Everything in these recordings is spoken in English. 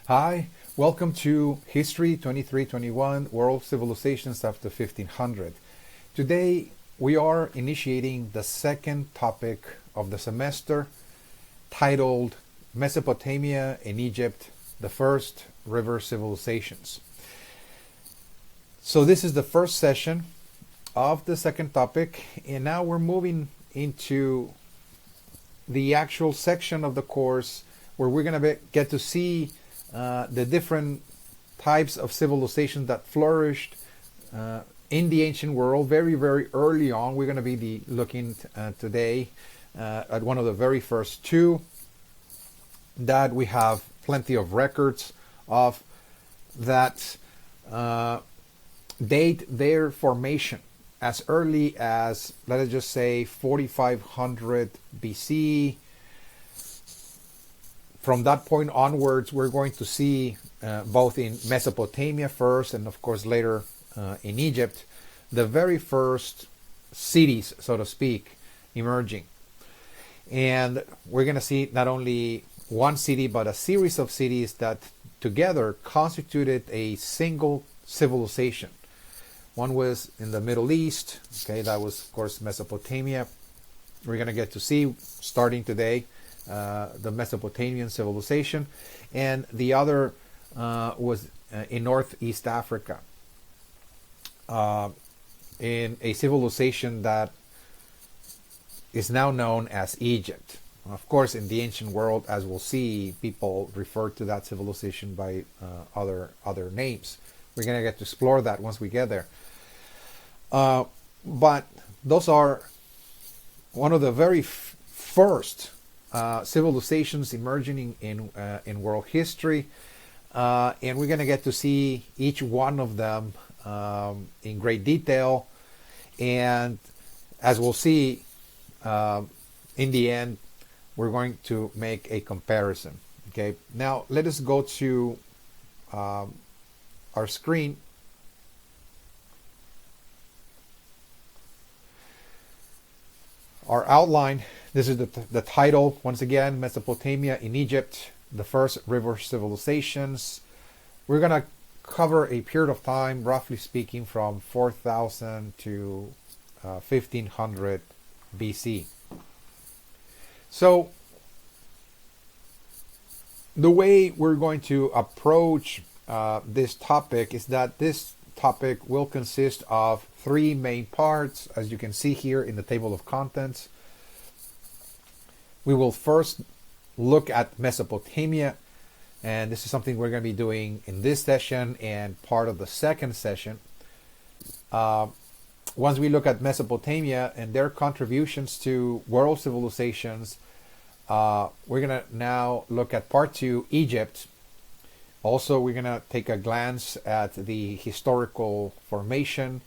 Hi, welcome to History 2321 World Civilizations After 1500. Today we are initiating the second topic of the semester titled Mesopotamia and Egypt, the First River Civilizations. So, this is the first session of the second topic, and now we're moving into the actual section of the course where we're going to get to see the different types of civilizations that flourished in the ancient world very, very early on. We're going to be looking today at one of the very first two that we have plenty of records of that date their formation as early as, let us just say, 4500 BC. From that point onwards, we're going to see both in Mesopotamia first and, of course, later in Egypt, the very first cities, so to speak, emerging. And we're going to see not only one city, but a series of cities that together constituted a single civilization. One was in the Middle East. Okay, that was, of course, Mesopotamia. We're going to get to see, starting today, the Mesopotamian civilization, and the other was in Northeast Africa, in a civilization that is now known as Egypt. Of course, in the ancient world, as we'll see, people refer to that civilization by other names. We're going to get to explore that once we get there. But those are one of the very first civilizations emerging in world history, and we're going to get to see each one of them in great detail. And as we'll see, in the end, we're going to make a comparison. Okay, now let us go to our screen. Our outline. This is the title, once again, Mesopotamia in Egypt, the First River Civilizations. We're going to cover a period of time, roughly speaking, from 4000 to 1500 BC. So, the way we're going to approach this topic is that this topic will consist of three main parts, as you can see here in the table of contents. We will first look at Mesopotamia, and this is something we're going to be doing in this session and part of the second session. Once we look at Mesopotamia and their contributions to world civilizations, we're going to now look at part two, Egypt. Also, we're going to take a glance at the historical formation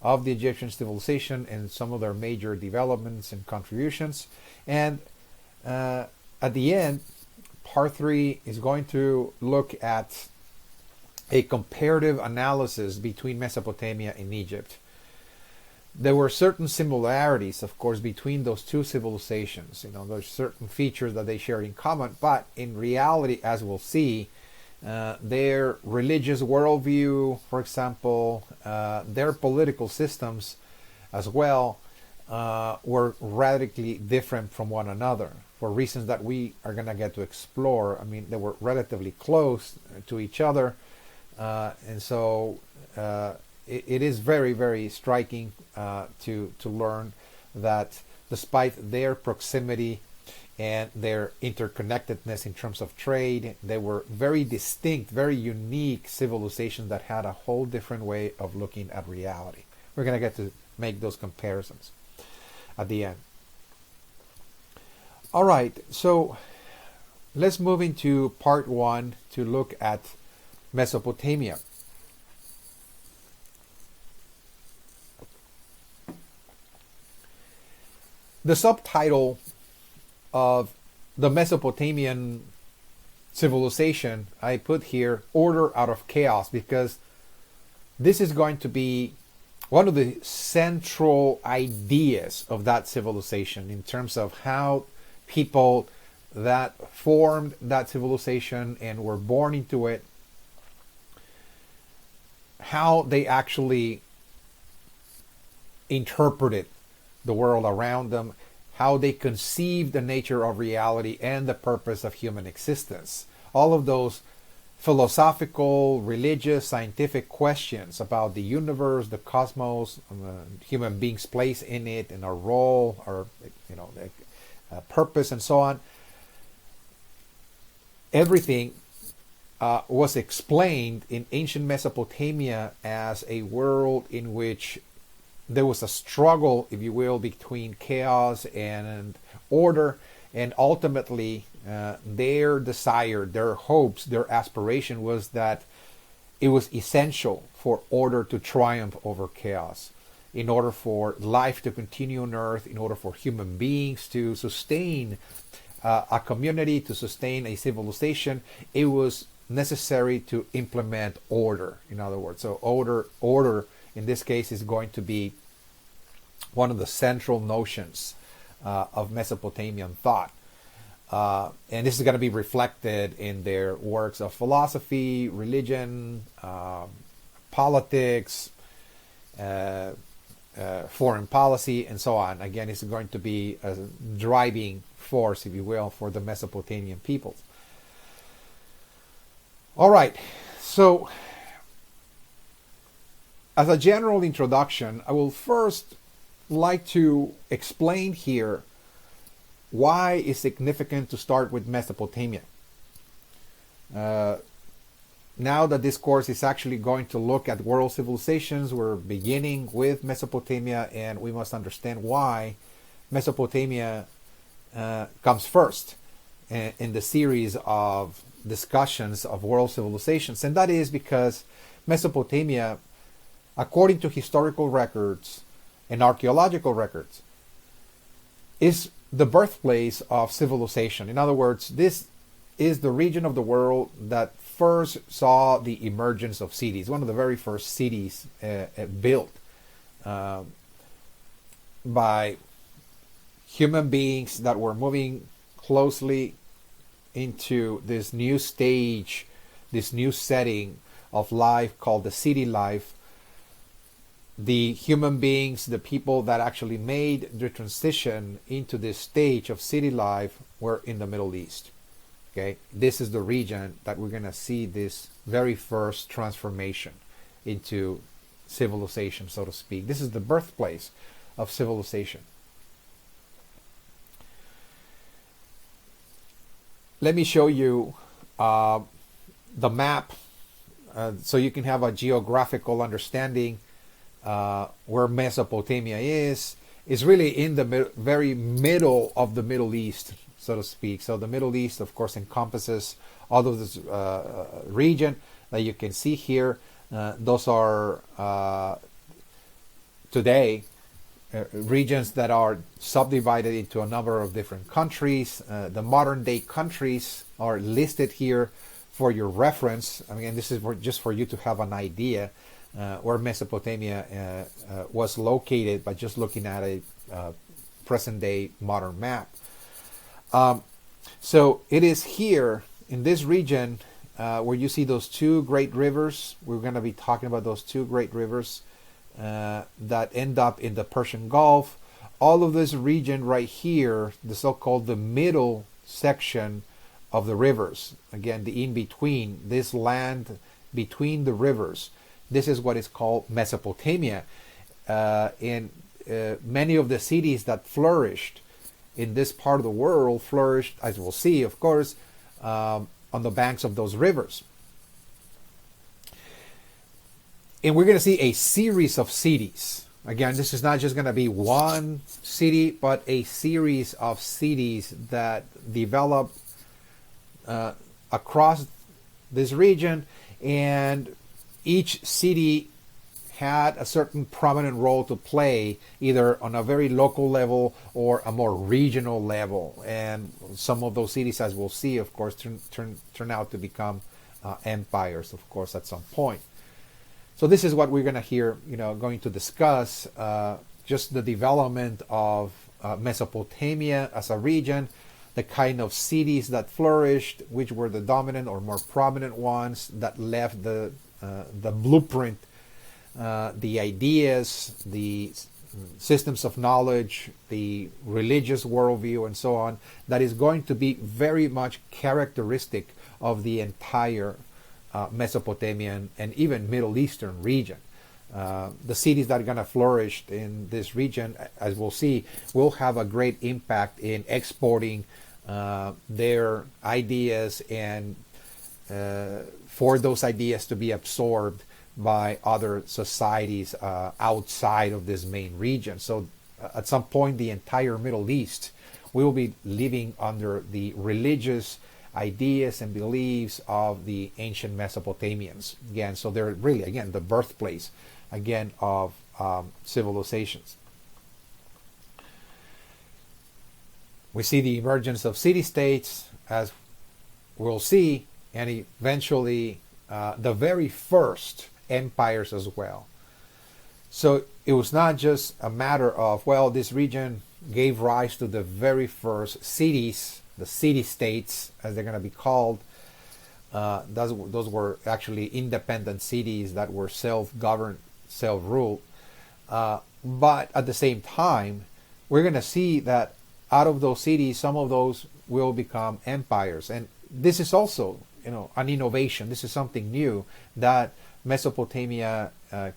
of the Egyptian civilization and some of their major developments and contributions. And at the end, part three is going to look at a comparative analysis between Mesopotamia and Egypt. There were certain similarities, of course, between those two civilizations. There's certain features that they shared in common, but in reality, as we'll see, their religious worldview, for example, their political systems as well, were radically different from one another for reasons that we are going to get to explore. I mean, they were relatively close to each other, and so it is very, very striking to learn that despite their proximity and their interconnectedness in terms of trade, they were very distinct, very unique civilizations that had a whole different way of looking at reality. We're going to get to make those comparisons at the end. All right, so let's move into part one to look at Mesopotamia. The subtitle of the Mesopotamian civilization I put here, Order Out of Chaos, because this is going to be one of the central ideas of that civilization in terms of how people that formed that civilization and were born into it, how they actually interpreted the world around them, how they conceived the nature of reality and the purpose of human existence. All of those philosophical, religious, scientific questions about the universe, the cosmos, human beings' place in it, and our role, our purpose, and so on. Everything was explained in ancient Mesopotamia as a world in which there was a struggle, if you will, between chaos and order, and ultimately their desire, their hopes, their aspiration was that it was essential for order to triumph over chaos. In order for life to continue on Earth, in order for human beings to sustain a community, to sustain a civilization, it was necessary to implement order, in other words. So order in this case is going to be one of the central notions of Mesopotamian thought. And this is going to be reflected in their works of philosophy, religion, politics, foreign policy, and so on. Again, it's going to be a driving force, if you will, for the Mesopotamian peoples. All right, so as a general introduction, I will first like to explain here why it's significant to start with Mesopotamia. Now that this course is actually going to look at world civilizations, we're beginning with Mesopotamia, and we must understand why Mesopotamia comes first in the series of discussions of world civilizations. And that is because Mesopotamia, according to historical records and archaeological records, is the birthplace of civilization. In other words, this is the region of the world that first saw the emergence of cities, one of the very first cities built by human beings that were moving closely into this new stage, this new setting of life called the city life. The human beings, the people that actually made the transition into this stage of city life were in the Middle East. Okay, this is the region that we're going to see this very first transformation into civilization, so to speak. This is the birthplace of civilization. Let me show you the map so you can have a geographical understanding where Mesopotamia is. It's really in the very middle of the Middle East, so to speak. So the Middle East, of course, encompasses all of this region that you can see here. Those are today regions that are subdivided into a number of different countries. The modern day countries are listed here for your reference. I mean, this is just for you to have an idea where Mesopotamia was located by just looking at a present day modern map. So it is here in this region where you see those two great rivers. We're going to be talking about those two great rivers that end up in the Persian Gulf. All of this region right here, the so-called the middle section of the rivers, again the in-between, this land between the rivers, this is what is called Mesopotamia. And many of the cities that flourished in this part of the world flourished, as we'll see, of course, on the banks of those rivers. And we're going to see a series of cities. Again, this is not just going to be one city, but a series of cities that develop across this region. And each city had a certain prominent role to play, either on a very local level or a more regional level. And some of those cities, as we'll see, of course, turn out to become empires, of course, at some point. So this is what we're going to hear, going to discuss, just the development of Mesopotamia as a region, the kind of cities that flourished, which were the dominant or more prominent ones that left the blueprint, the ideas, the systems of knowledge, the religious worldview, and so on, that is going to be very much characteristic of the entire Mesopotamian and even Middle Eastern region. The cities that are going to flourish in this region, as we'll see, will have a great impact in exporting their ideas and for those ideas to be absorbed by other societies outside of this main region. So at some point, the entire Middle East will be living under the religious ideas and beliefs of the ancient Mesopotamians. Again, so they're really, again, the birthplace, again, of civilizations. We see the emergence of city-states, as we'll see, and eventually the very first empires as well. So it was not just a matter of, well, this region gave rise to the very first cities, the city-states, as they're going to be called. Those were actually independent cities that were self-governed, self-ruled. But at the same time, we're going to see that out of those cities, some of those will become empires. And this is also, an innovation. This is something new that Mesopotamia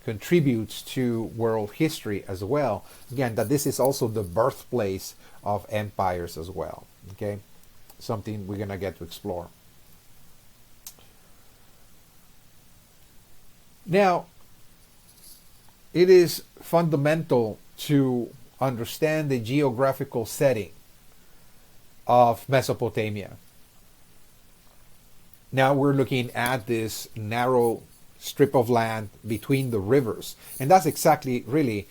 contributes to world history as well. Again, that this is also the birthplace of empires as well. Okay, something we're going to get to explore. Now, it is fundamental to understand the geographical setting of Mesopotamia. Now we're looking at this narrow strip of land between the rivers. And that's exactly really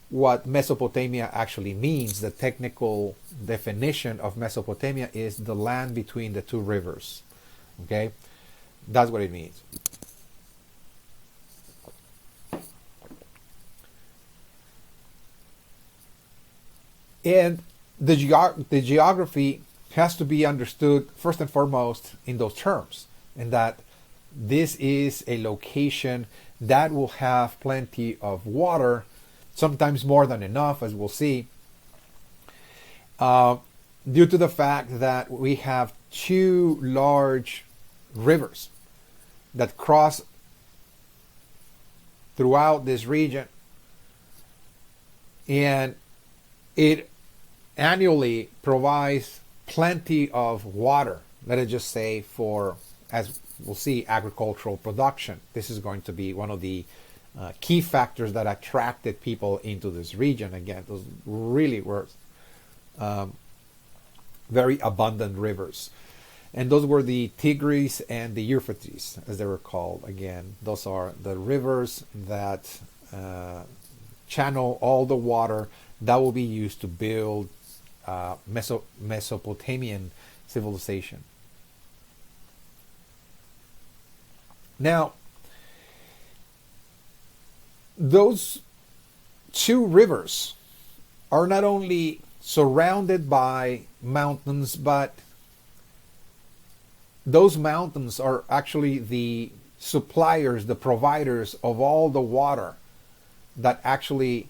what Mesopotamia actually means. The technical definition of Mesopotamia is the land between the two rivers. Okay? That's what it means. And the geography has to be understood first and foremost in those terms, and that this is a location that will have plenty of water, sometimes more than enough, as we'll see, due to the fact that we have two large rivers that cross throughout this region, and it annually provides plenty of water, let us just say, for, as we'll see, agricultural production. This is going to be one of the key factors that attracted people into this region. Again, those really were very abundant rivers. And those were the Tigris and the Euphrates, as they were called. Again, those are the rivers that channel all the water that will be used to build Mesopotamian civilization. Now, those two rivers are not only surrounded by mountains, but those mountains are actually the suppliers, the providers of all the water that actually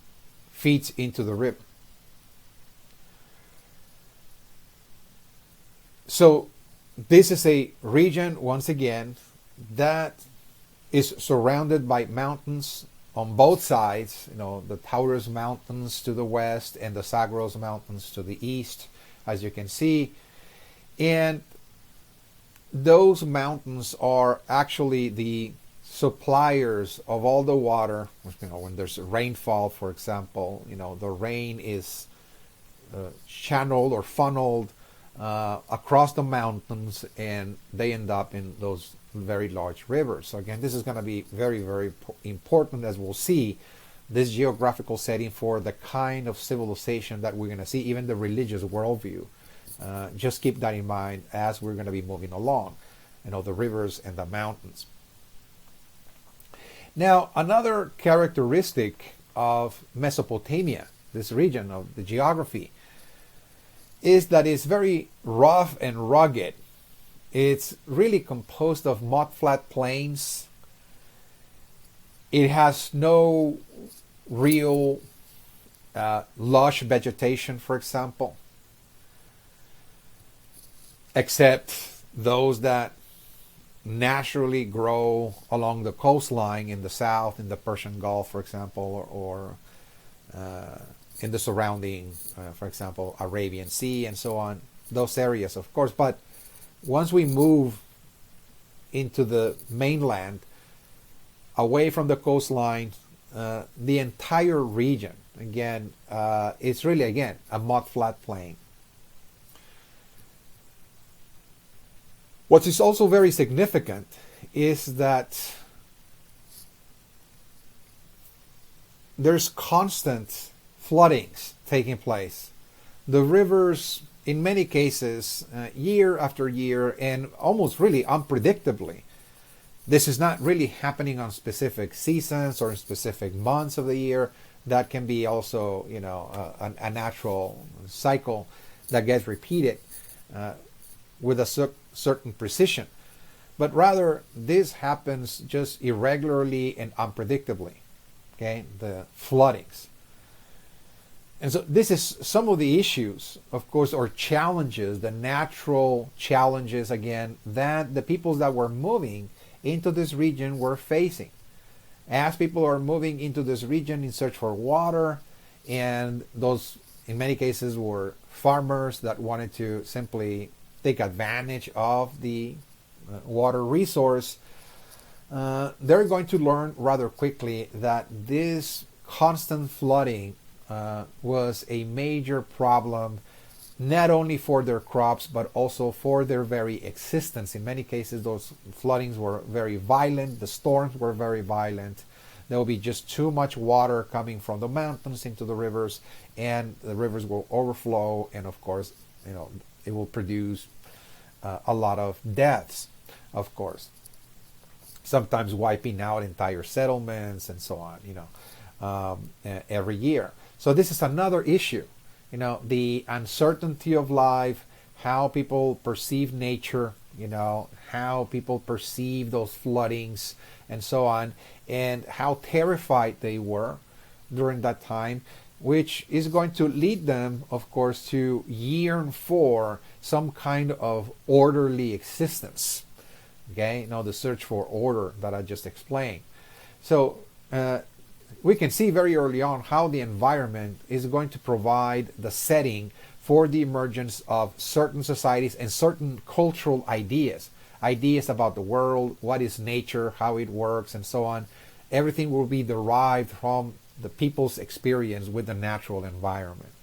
feeds into the river. So this is a region, once again, that is surrounded by mountains on both sides, the Taurus Mountains to the west and the Zagros Mountains to the east, as you can see. And those mountains are actually the suppliers of all the water. When there's rainfall, for example, the rain is channeled or funneled across the mountains, and they end up in those very large rivers. So again, this is going to be very, very important, as we'll see, this geographical setting for the kind of civilization that we're going to see, even the religious worldview. Just keep that in mind as we're going to be moving along, the rivers and the mountains. Now, another characteristic of Mesopotamia, this region of the geography, is that it's very rough and rugged. It's really composed of mud-flat plains. It has no real lush vegetation, for example, except those that naturally grow along the coastline in the south, in the Persian Gulf, for example, or in the surrounding, for example, Arabian Sea and so on, those areas, of course. But once we move into the mainland, away from the coastline, the entire region, again, it's really, again, a mud-flat plain. What is also very significant is that there's constant floodings taking place. The rivers, in many cases, year after year, and almost really unpredictably. This is not really happening on specific seasons or in specific months of the year. That can be also, a natural cycle that gets repeated with a certain precision. But rather, this happens just irregularly and unpredictably. Okay, the floodings. And so this is some of the issues, of course, or challenges, the natural challenges, again, that the peoples that were moving into this region were facing. As people are moving into this region in search for water, and those, in many cases, were farmers that wanted to simply take advantage of the water resource, they're going to learn rather quickly that this constant flooding was a major problem, not only for their crops, but also for their very existence. In many cases, those floodings were very violent. The storms were very violent. There will be just too much water coming from the mountains into the rivers, and the rivers will overflow, and of course, it will produce a lot of deaths, of course. Sometimes wiping out entire settlements and so on, every year. So this is another issue, the uncertainty of life, how people perceive nature, how people perceive those floodings and so on, and how terrified they were during that time, which is going to lead them, of course, to yearn for some kind of orderly existence. Okay, the search for order that I just explained. So we can see very early on how the environment is going to provide the setting for the emergence of certain societies and certain cultural ideas about the world, what is nature, how it works, and so on. Everything will be derived from the people's experience with the natural environment.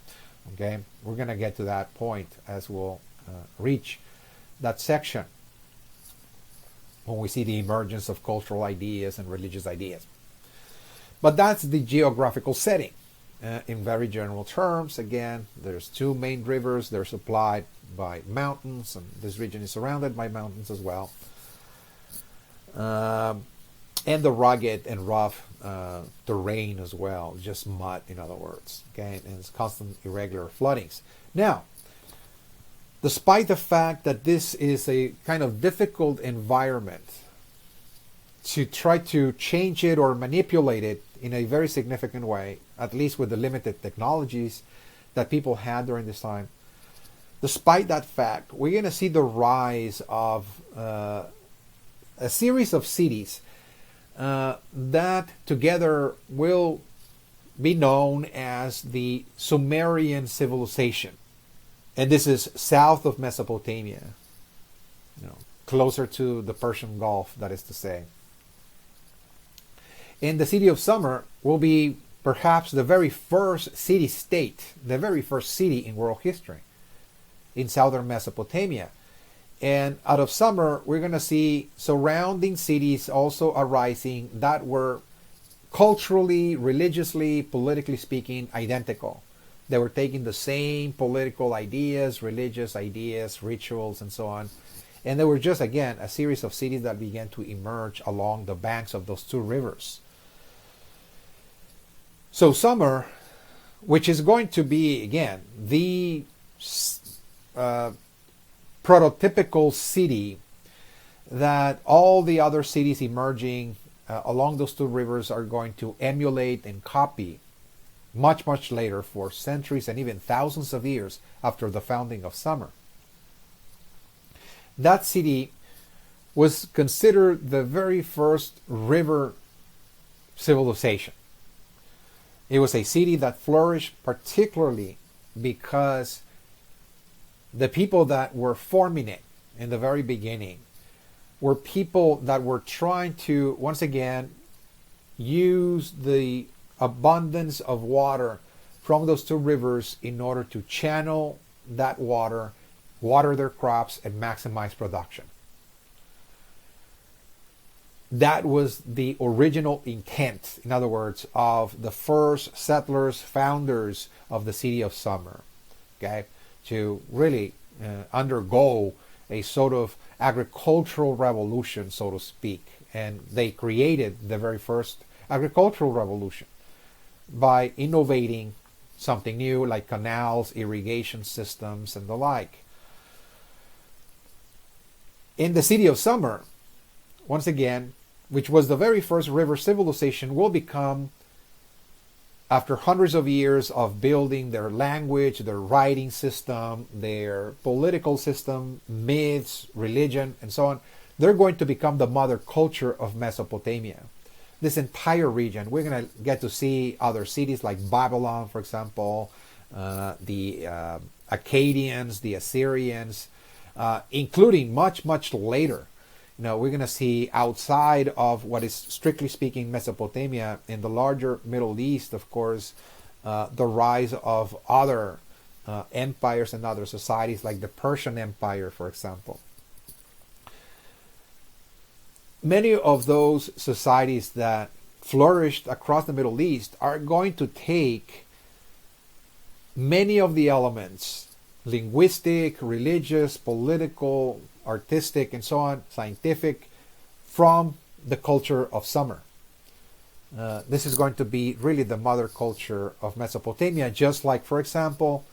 Okay, we're going to get to that point as we'll reach that section, when we see the emergence of cultural ideas and religious ideas. But that's the geographical setting. In very general terms, again, there's two main rivers. They're supplied by mountains, and this region is surrounded by mountains as well. And the rugged and rough terrain as well, just mud, in other words. Okay, and it's constant irregular floodings. Now, despite the fact that this is a kind of difficult environment, to try to change it or manipulate it in a very significant way, at least with the limited technologies that people had during this time, despite that fact, we're going to see the rise of a series of cities that together will be known as the Sumerian civilization. And this is south of Mesopotamia, closer to the Persian Gulf, that is to say. And the city of Sumer will be perhaps the very first city-state, the very first city in world history in southern Mesopotamia. And out of Sumer, we're going to see surrounding cities also arising that were culturally, religiously, politically speaking, identical. They were taking the same political ideas, religious ideas, rituals, and so on. And they were just, again, a series of cities that began to emerge along the banks of those two rivers. So Sumer, which is going to be, again, the prototypical city that all the other cities emerging along those two rivers are going to emulate and copy much, much later, for centuries and even thousands of years after the founding of Sumer. That city was considered the very first river civilization. It was a city that flourished particularly because the people that were forming it in the very beginning were people that were trying to, once again, use the abundance of water from those two rivers in order to channel that water, water their crops, and maximize production. That was the original intent, in other words, of the first settlers, founders of the city of Sumer, okay, to really undergo a sort of agricultural revolution, so to speak. And they created the very first agricultural revolution by innovating something new, like canals, irrigation systems, and the like. In the city of Sumer, once again, which was the very first river civilization, will become, after hundreds of years of building their language, their writing system, their political system, myths, religion, and so on, they're going to become the mother culture of Mesopotamia. This entire region, we're going to get to see other cities like Babylon, for example, the Akkadians, the Assyrians, including much, much later. We're going to see outside of what is strictly speaking Mesopotamia, in the larger Middle East, of course, the rise of other empires and other societies, like the Persian Empire, for example. Many of those societies that flourished across the Middle East are going to take many of the elements, linguistic, religious, political, artistic, and so on, scientific, from the culture of Sumer. This is going to be really the mother culture of Mesopotamia, just like, for example,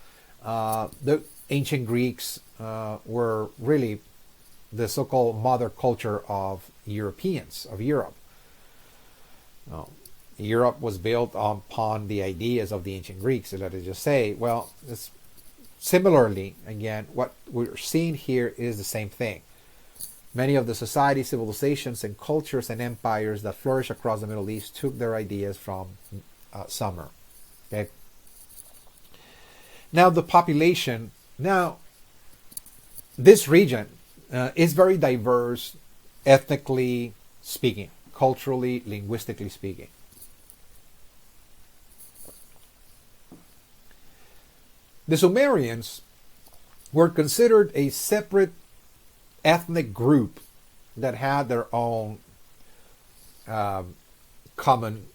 the ancient Greeks were really the so-called mother culture of Europeans, of Europe. Europe was built upon the ideas of the ancient Greeks, let us just say. Well, it's similarly, again, what we're seeing here is the same thing. Many of the societies, civilizations, and cultures and empires that flourish across the Middle East took their ideas from Sumer. Okay. Now the population. Now, this region is very diverse, ethnically speaking, culturally, linguistically speaking. The Sumerians were considered a separate ethnic group that had their own common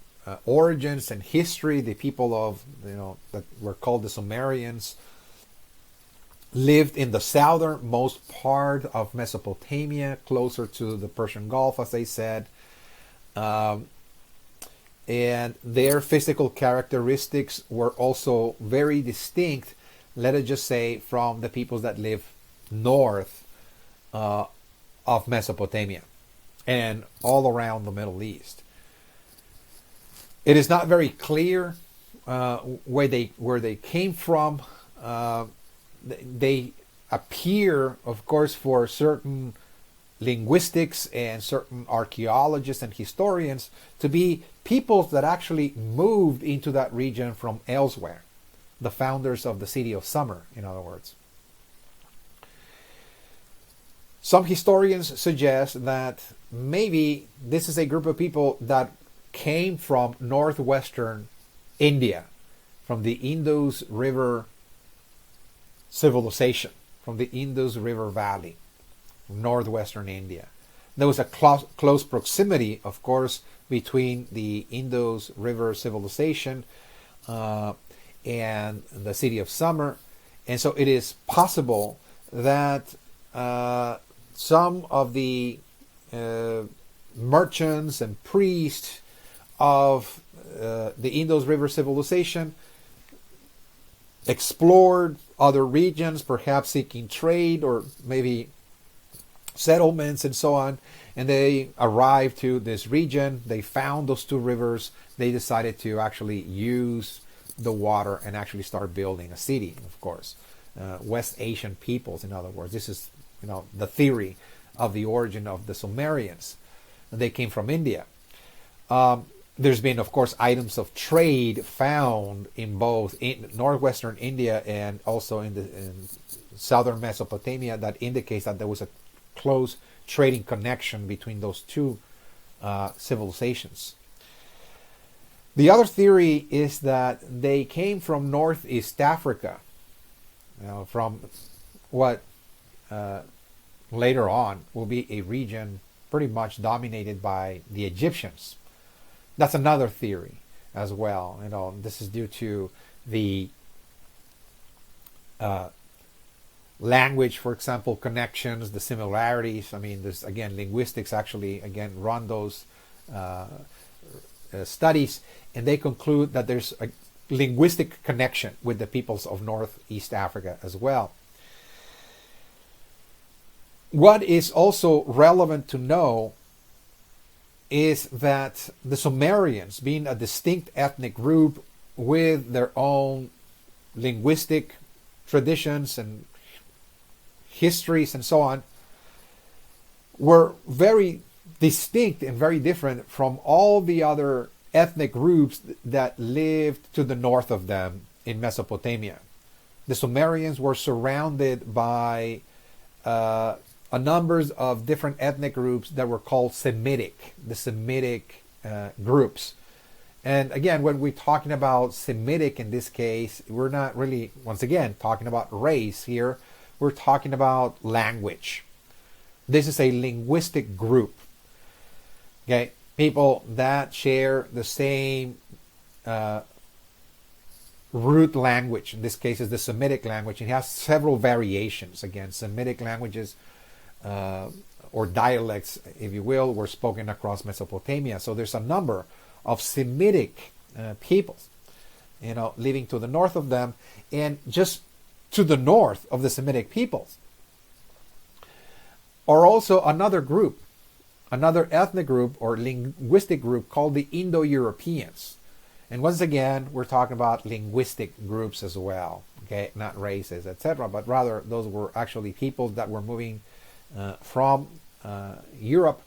origins and history. The people of, that were called the Sumerians lived in the southernmost part of Mesopotamia, closer to the Persian Gulf, as they said. And their physical characteristics were also very distinct, let us just say, from the peoples that live north of Mesopotamia and all around the Middle East. It is not very clear where they came from. They appear, of course, for certain linguistics and certain archaeologists and historians, to be peoples that actually moved into that region from elsewhere. The founders of the city of Sumer, in other words. Some historians suggest that maybe this is a group of people that came from northwestern India, from the Indus River civilization, from the Indus River Valley, northwestern India. There was a close proximity, of course, between the Indus River civilization and the city of Sumer, and so it is possible that some of the merchants and priests of the Indus River civilization explored other regions, perhaps seeking trade or maybe settlements and so on. And they arrived to this region. They found those two rivers. They decided to actually use the water and actually start building a city, of course. West Asian peoples, in other words. This is, the theory of the origin of the Sumerians. They came from India. There's been, of course, items of trade found in both northwestern India and also in southern Mesopotamia that indicates that there was a close trading connection between those two civilizations. The other theory is that they came from Northeast Africa, from what later on will be a region pretty much dominated by the Egyptians. That's another theory as well. This is due to the language, for example, connections, the similarities. I mean, there's, again, linguistics actually, run those studies, and they conclude that there's a linguistic connection with the peoples of Northeast Africa as well. What is also relevant to know is that the Sumerians, being a distinct ethnic group with their own linguistic traditions and histories and so on, were very distinct and very different from all the other ethnic groups that lived to the north of them in Mesopotamia. The Sumerians were surrounded by a number of different ethnic groups that were called Semitic, the Semitic groups. And again, when we're talking about Semitic in this case, we're not really, once again, talking about race here. We're talking about language. This is a linguistic group. Okay, people that share the same root language. In this case, is the Semitic language. It has several variations. Again, Semitic languages or dialects, if you will, were spoken across Mesopotamia. So there's a number of Semitic peoples, living to the north of them, and just to the north of the Semitic peoples are also another group, another ethnic group or linguistic group called the Indo-Europeans. And once again, we're talking about linguistic groups as well, okay, not races, etc., but rather those were actually people that were moving from Europe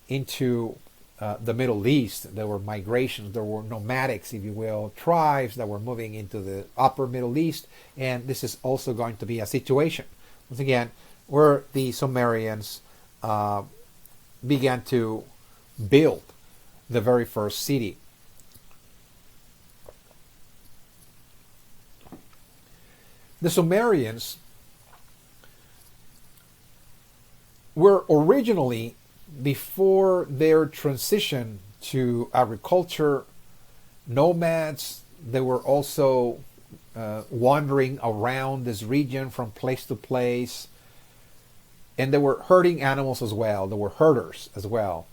into the Middle East. There were migrations, there were nomadics, if you will, tribes that were moving into the upper Middle East, and this is also going to be a situation, once again, where the Sumerians began to build the very first city. The Sumerians were originally, before their transition to agriculture, nomads. They were also wandering around this region from place to place, and they were herding animals as well. They were herders as well,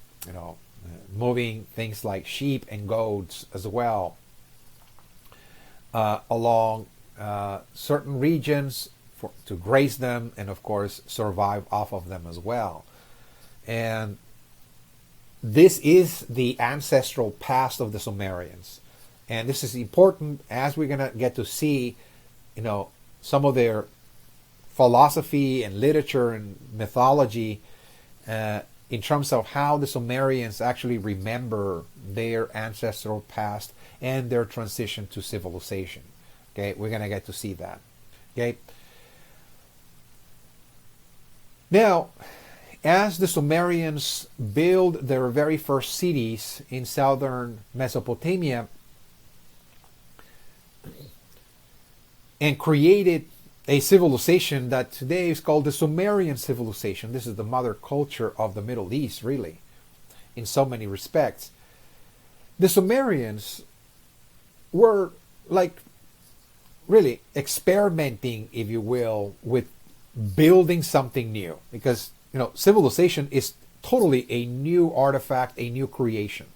moving things like sheep and goats as well along certain regions to graze them and, of course, survive off of them as well. And this is the ancestral past of the Sumerians. And this is important as we're going to get to see, some of their philosophy and literature and mythology in terms of how the Sumerians actually remember their ancestral past and their transition to civilization. Okay, we're going to get to see that. Okay. Now, as the Sumerians build their very first cities in southern Mesopotamia and created a civilization that today is called the Sumerian civilization. This is the mother culture of the Middle East, really, in so many respects. The Sumerians were really experimenting, if you will, with building something new, because civilization is totally a new artifact, a new creation.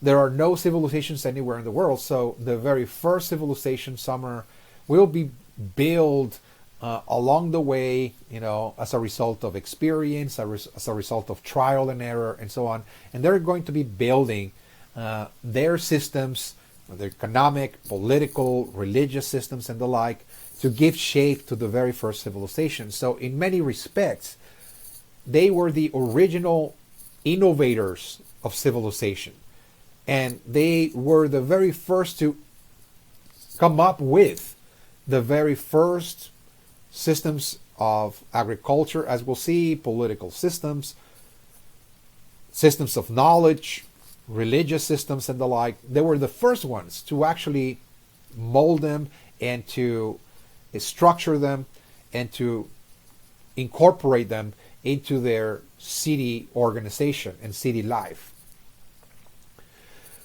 There are no civilizations anywhere in the world, so the very first civilization somewhere will be build along the way, as a result of experience, as a result of trial and error, and so on. And they're going to be building their systems, their economic, political, religious systems, and the like, to give shape to the very first civilization. So, in many respects, they were the original innovators of civilization. And they were the very first to come up with the very first systems of agriculture, as we'll see, political systems, systems of knowledge, religious systems, and the like. They were the first ones to actually mold them and to structure them and to incorporate them into their city organization and city life.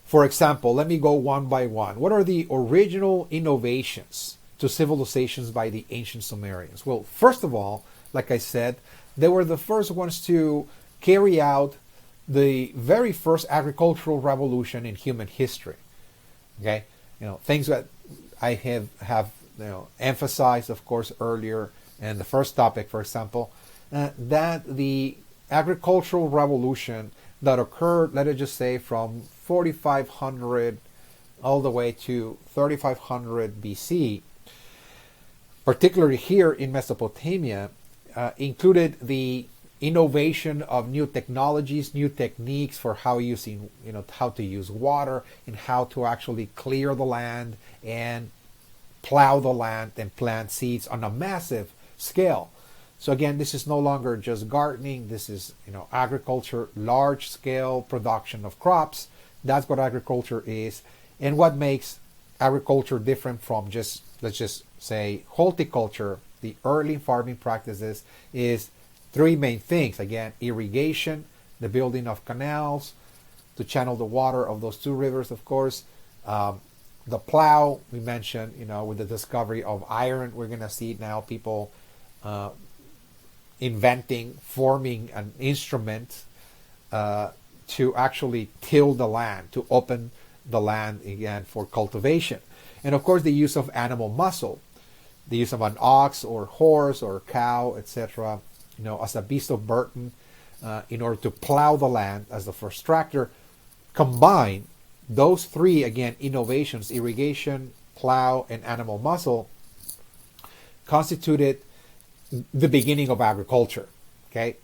For example, let me go one by one. What are the original innovations to civilizations by the ancient Sumerians? Well, first of all, like I said, they were the first ones to carry out the very first agricultural revolution in human history. Okay, things that I have emphasized, of course, earlier in the first topic, for example, that the agricultural revolution that occurred, let us just say, from 4500 all the way to 3500 BC, particularly here in Mesopotamia, included the innovation of new technologies, new techniques for how to use water, and how to actually clear the land and plow the land and plant seeds on a massive scale. So again, this is no longer just gardening. This is agriculture, large scale production of crops. That's what agriculture is. And what makes agriculture different from just, let's just say, horticulture, the early farming practices, is three main things. Again, irrigation, the building of canals to channel the water of those two rivers, of course. The plow, we mentioned, with the discovery of iron, we're going to see now people forming an instrument to actually till the land, to open the land again for cultivation. And of course, the use of animal muscle, the use of an ox or horse or cow, etc., as a beast of burden, in order to plow the land as the first tractor. Combine those three, again, innovations, irrigation, plow, and animal muscle, constituted the beginning of agriculture. Okay,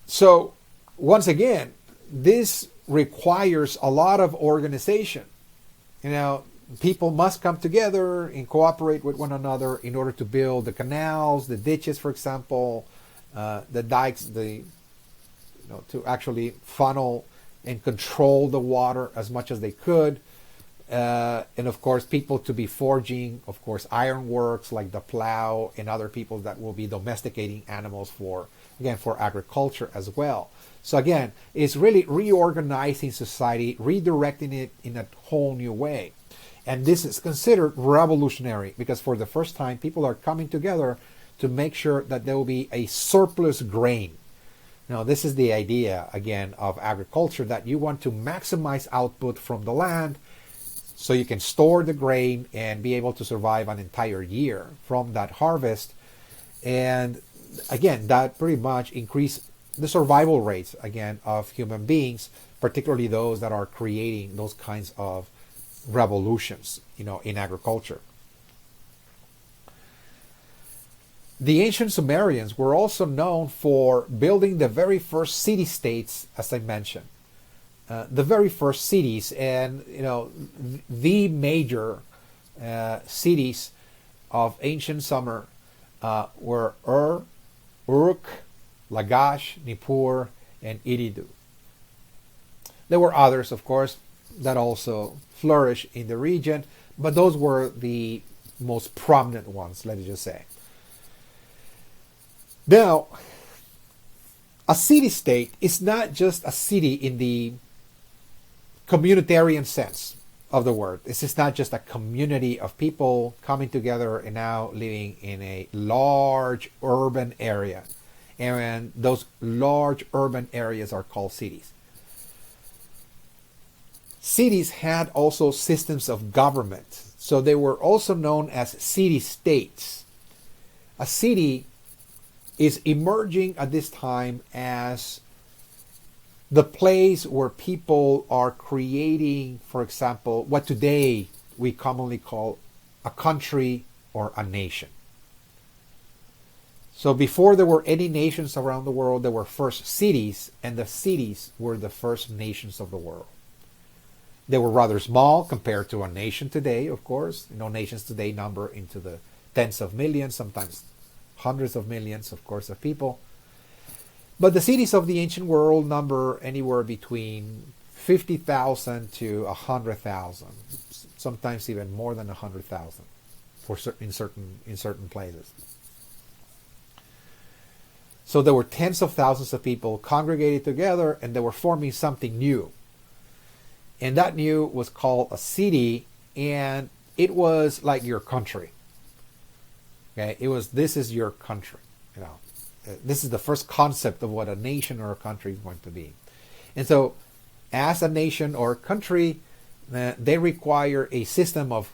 so once again, this requires a lot of organization. People must come together and cooperate with one another in order to build the canals, the ditches, for example, the dikes, to actually funnel and control the water as much as they could. And of course, people to be forging, of course, ironworks like the plow, and other people that will be domesticating animals for agriculture as well. So again, it's really reorganizing society, redirecting it in a whole new way. And this is considered revolutionary because for the first time, people are coming together to make sure that there will be a surplus grain. Now, this is the idea, again, of agriculture, that you want to maximize output from the land so you can store the grain and be able to survive an entire year from that harvest. And again, that pretty much increased the survival rates, again, of human beings, particularly those that are creating those kinds of revolutions, in agriculture. The ancient Sumerians were also known for building the very first city-states, as I mentioned. The very first cities, and the major cities of ancient Sumer were Uruk, Lagash, Nippur, and Eridu. There were others, of course, that also flourished in the region, but those were the most prominent ones, let us just say. Now, a city-state is not just a city in the communitarian sense of the word. This is not just a community of people coming together and now living in a large urban area. And those large urban areas are called cities. Cities had also systems of government. So they were also known as city-states. A city is emerging at this time as the place where people are creating, for example, what today we commonly call a country or a nation. So before there were any nations around the world, there were first cities, and the cities were the first nations of the world. They were rather small compared to a nation today, of course. Nations today number into the tens of millions, sometimes hundreds of millions, of course, of people. But the cities of the ancient world number anywhere between 50,000 to 100,000, sometimes even more than 100,000 in certain places. So there were tens of thousands of people congregated together, and they were forming something new. And that new was called a city, and it was like your country. Okay, this is your country. This is the first concept of what a nation or a country is going to be. And so, as a nation or country, they require a system of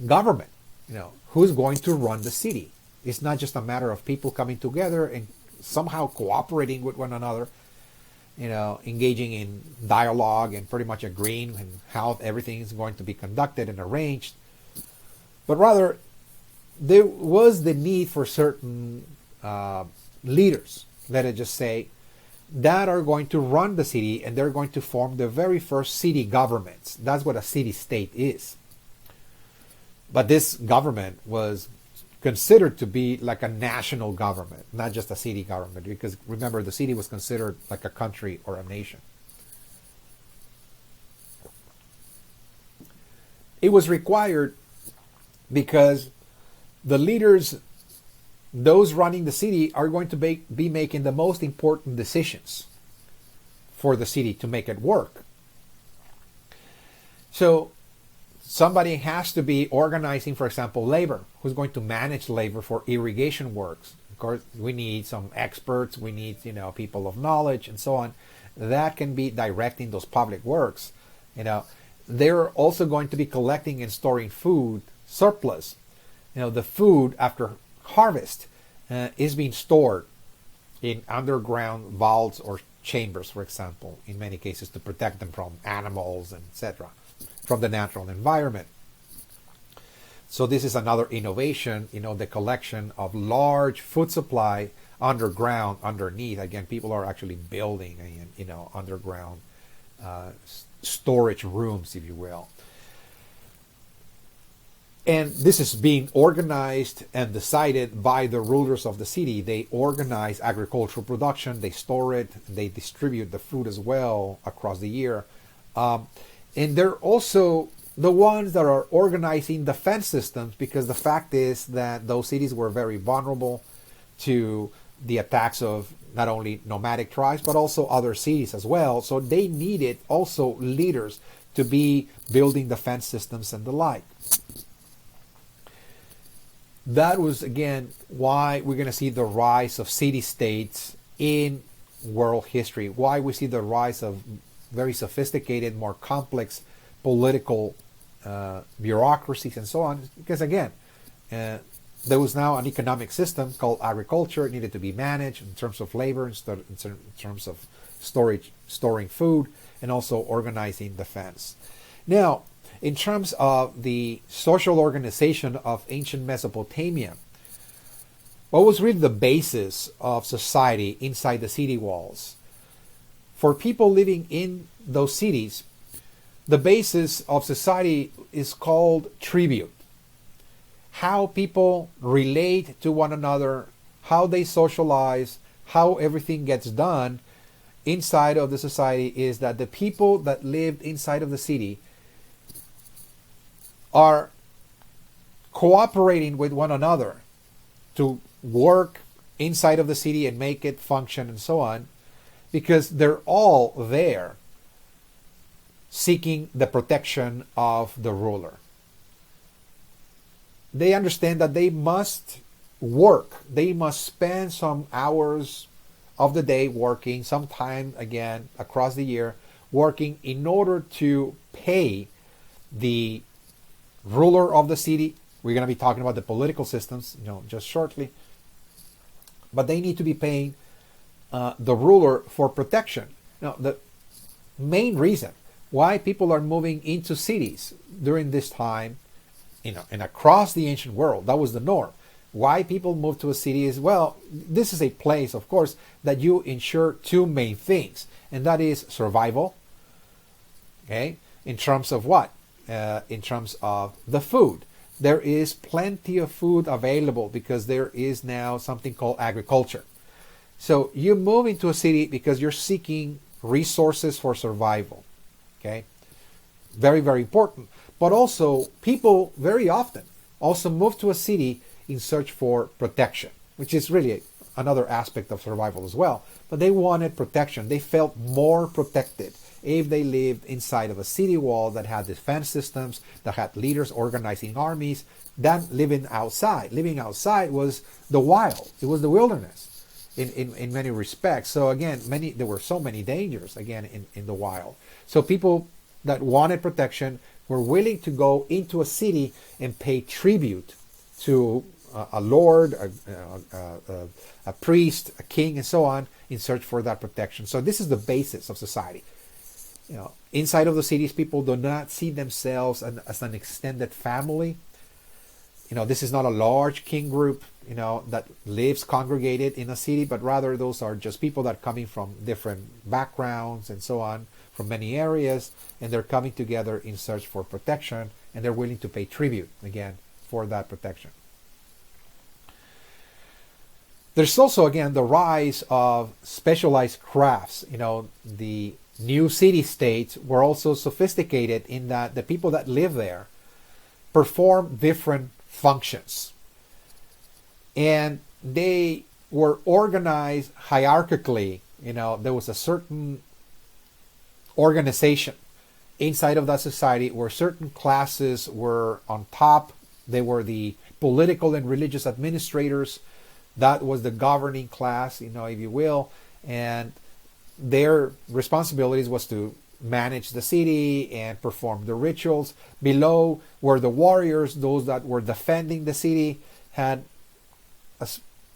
government. Who's going to run the city? It's not just a matter of people coming together and somehow cooperating with one another, engaging in dialogue and pretty much agreeing on how everything is going to be conducted and arranged. But rather, there was the need for certain leaders, let us just say, that are going to run the city, and they're going to form the very first city governments. That's what a city-state is. But this government was considered to be like a national government, not just a city government, because remember, the city was considered like a country or a nation. It was required because the leaders, those running the city, are going to be making the most important decisions for the city to make it work. So somebody has to be organizing, for example, labor. Who's going to manage labor for irrigation works? Of course, we need some experts. We need, people of knowledge and so on. That can be directing those public works. They're also going to be collecting and storing food surplus. The food after harvest is being stored in underground vaults or chambers, for example, in many cases to protect them from animals and etc., from the natural environment. So this is another innovation, the collection of large food supply underground, underneath. Again, people are actually building, underground storage rooms, if you will. And this is being organized and decided by the rulers of the city. They organize agricultural production, they store it, they distribute the food as well across the year. And they're also the ones that are organizing defense systems, because the fact is that those cities were very vulnerable to the attacks of not only nomadic tribes, but also other cities as well. So they needed also leaders to be building defense systems and the like. That was, again, why we're going to see the rise of city-states in world history, why we see the rise of very sophisticated, more complex political bureaucracies and so on. Because, again, there was now an economic system called agriculture. It needed to be managed in terms of labor, in terms of storing food, and also organizing defense. Now, in terms of the social organization of ancient Mesopotamia, what was really the basis of society inside the city walls? For people living in those cities, the basis of society is called tribute. How people relate to one another, how they socialize, how everything gets done inside of the society is that the people that lived inside of the city are cooperating with one another to work inside of the city and make it function and so on, because they're all there seeking the protection of the ruler. They understand that they must work. They must spend some hours of the day working, sometime again across the year, working in order to pay the ruler of the city. We're going to be talking about the political systems, just shortly. But they need to be paying the ruler for protection. Now, the main reason why people are moving into cities during this time, and across the ancient world, that was the norm. Why people move to a city is, well, this is a place, of course, that you ensure two main things, and that is survival. Okay, in terms of what? In terms of the food. There is plenty of food available because there is now something called agriculture. So you move into a city because you're seeking resources for survival. Okay, very, very important. But also, people very often also move to a city in search for protection, which is really another aspect of survival as well. But they wanted protection. They felt more protected if they lived inside of a city wall that had defense systems, that had leaders organizing armies, than living outside. Living outside was the wild. It was the wilderness in many respects. So again, there were so many dangers, again, in the wild. So people that wanted protection were willing to go into a city and pay tribute to a lord, a priest, a king, and so on, in search for that protection. So this is the basis of society. Inside of the cities, people do not see themselves as an extended family. This is not a large king group, that lives congregated in a city, but rather those are just people that are coming from different backgrounds and so on, from many areas, and they're coming together in search for protection, and they're willing to pay tribute, again, for that protection. There's also, again, the rise of specialized crafts. The new city-states were also sophisticated in that the people that live there perform different functions. And they were organized hierarchically. There was a certain organization inside of that society where certain classes were on top. They were the political and religious administrators. That was the governing class, if you will. And their responsibilities was to manage the city and perform the rituals. Below were the warriors, those that were defending the city, had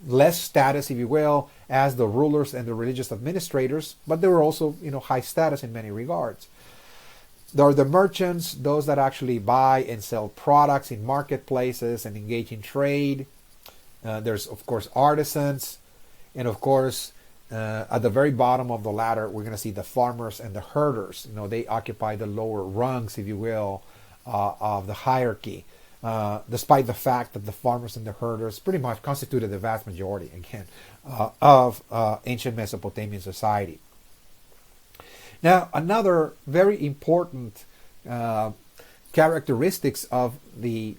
less status, if you will, as the rulers and the religious administrators, but they were also, high status in many regards. There are the merchants, those that actually buy and sell products in marketplaces and engage in trade. There's, of course, artisans, and of course, at the very bottom of the ladder, we're going to see the farmers and the herders. They occupy the lower rungs, if you will, of the hierarchy, despite the fact that the farmers and the herders pretty much constituted the vast majority, again, of ancient Mesopotamian society. Now, another very important characteristics of the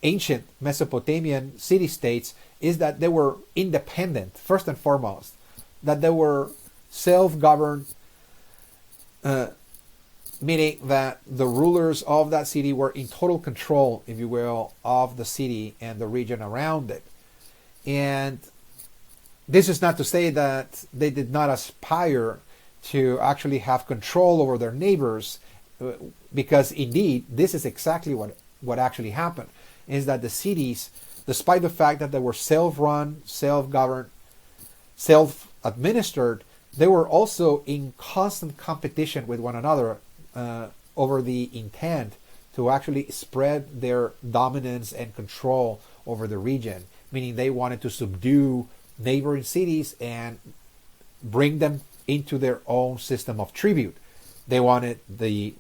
ancient Mesopotamian city-states is that they were independent, first and foremost, that they were self-governed, meaning that the rulers of that city were in total control, if you will, of the city and the region around it. And this is not to say that they did not aspire to actually have control over their neighbors, because indeed, this is exactly what actually happened, is that the cities, despite the fact that they were self-run, self-governed, self-administered, they were also in constant competition with one another over the intent to actually spread their dominance and control over the region, meaning they wanted to subdue neighboring cities and bring them into their own system of tribute. They wanted the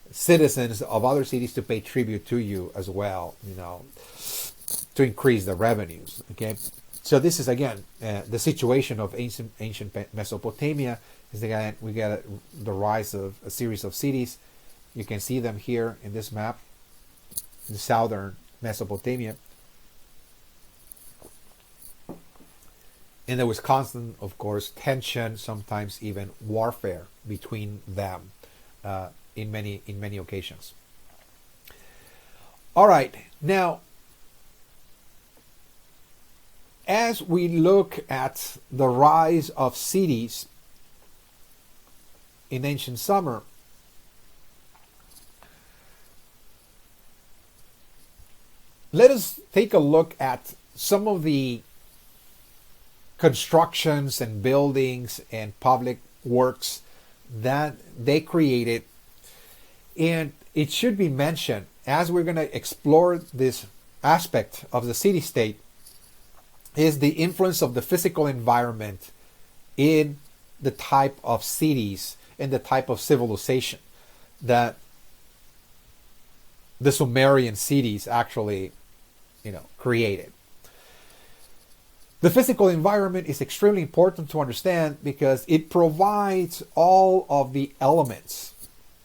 citizens of other cities to pay tribute to you as well, to increase the revenues. Okay, so this is again the situation of ancient Mesopotamia. Is again we get the rise of a series of cities. You can see them here in this map in southern Mesopotamia, and there was constant, of course, tension, sometimes even warfare between them. In many occasions. All right, now, as we look at the rise of cities in ancient Sumer, let us take a look at some of the constructions and buildings and public works that they created. And it should be mentioned, as we're going to explore this aspect of the city state, is the influence of the physical environment in the type of cities and the type of civilization that the Sumerian cities actually, created. The physical environment is extremely important to understand because it provides all of the elements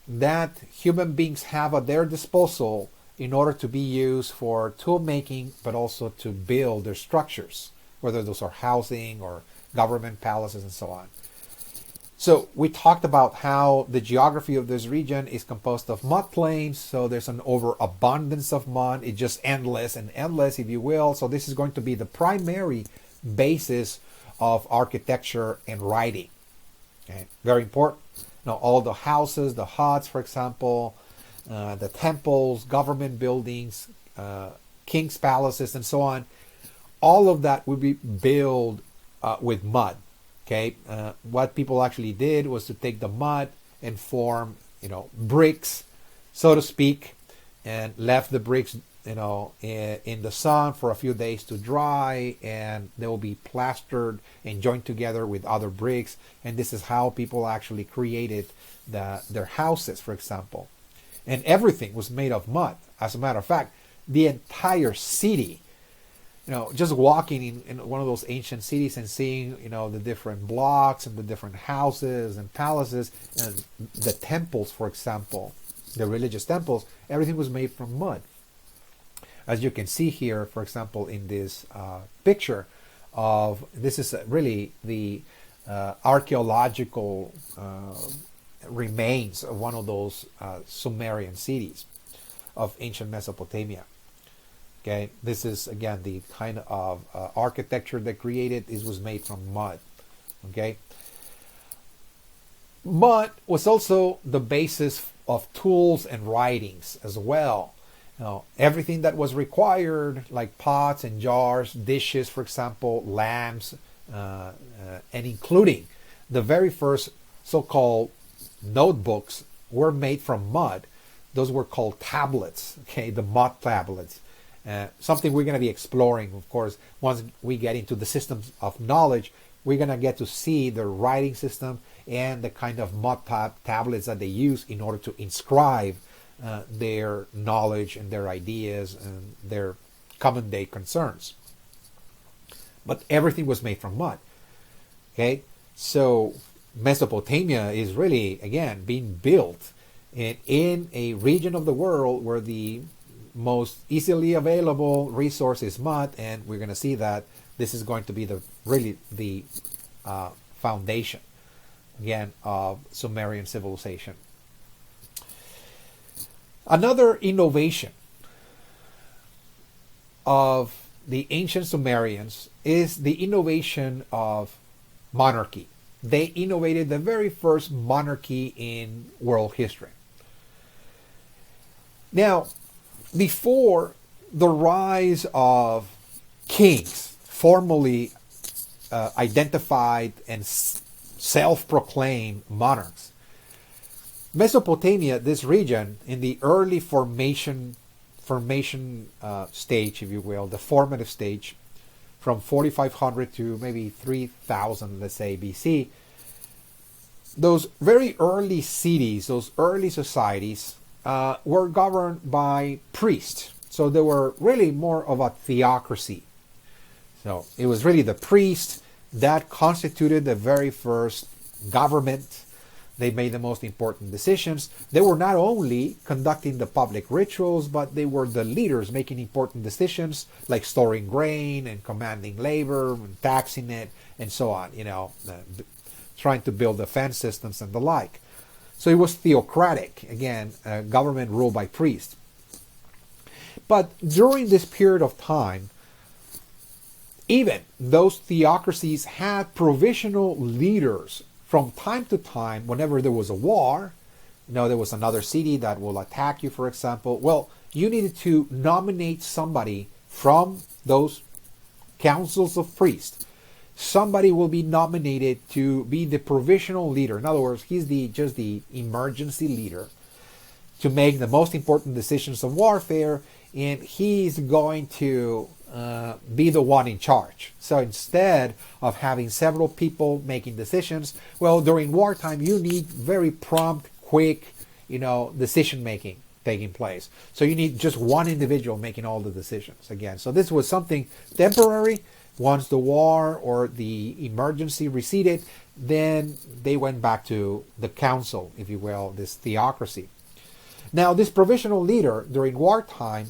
that human beings have at their disposal in order to be used for tool making, but also to build their structures, whether those are housing or government palaces and so on. So we talked about how the geography of this region is composed of mud plains. So there's an overabundance of mud. It's just endless and endless, if you will. So this is going to be the primary basis of architecture and writing. Okay, very important. Now, all the houses, the huts, for example, the temples, government buildings, king's palaces, and so on, all of that would be built with mud. Okay, what people actually did was to take the mud and form, bricks, so to speak, and left the bricks, in the sun for a few days to dry, and they will be plastered and joined together with other bricks. And this is how people actually created their houses, for example. And everything was made of mud. As a matter of fact, the entire city, just walking in one of those ancient cities and seeing, the different blocks and the different houses and palaces and the temples, for example, the religious temples, everything was made from mud. As you can see here, for example, in this picture this is really the archaeological remains of one of those Sumerian cities of ancient Mesopotamia. Okay, this is again the kind of architecture that created. It was made from mud. Okay, mud was also the basis of tools and writings as well. Everything that was required, like pots and jars, dishes, for example, lamps, and including the very first so-called notebooks were made from mud. Those were called tablets. Okay, the mud tablets. Something we're going to be exploring, of course, once we get into the systems of knowledge. We're going to get to see the writing system and the kind of mud tablets that they use in order to inscribe their knowledge and their ideas and their common day concerns. But everything was made from mud. Okay, so Mesopotamia is really, again, being built in a region of the world where the most easily available resource is mud, and we're going to see that this is going to be the foundation, again, of Sumerian civilization. Another innovation of the ancient Sumerians is the innovation of monarchy. They innovated the very first monarchy in world history. Now, before the rise of kings, formally identified and self-proclaimed monarchs, Mesopotamia, this region, in the early formation stage, if you will, the formative stage, from 4,500 to maybe 3,000, let's say, BC, those very early cities, those early societies, were governed by priests. So they were really more of a theocracy. So it was really the priest that constituted the very first government. They made the most important decisions. They were not only conducting the public rituals, but they were the leaders making important decisions like storing grain and commanding labor and taxing it and so on, trying to build defense systems and the like. So it was theocratic, again, government ruled by priests. But during this period of time, even those theocracies had provisional leaders. From time to time, whenever there was a war, there was another city that will attack you, for example. Well, you needed to nominate somebody from those councils of priests. Somebody will be nominated to be the provisional leader. In other words, he's just the emergency leader to make the most important decisions of warfare, and he's going to be the one in charge. So instead of having several people making decisions, well, during wartime, you need very prompt, quick, decision making taking place. So you need just one individual making all the decisions again. So this was something temporary. Once the war or the emergency receded, then they went back to the council, if you will, this theocracy. Now, this provisional leader during wartime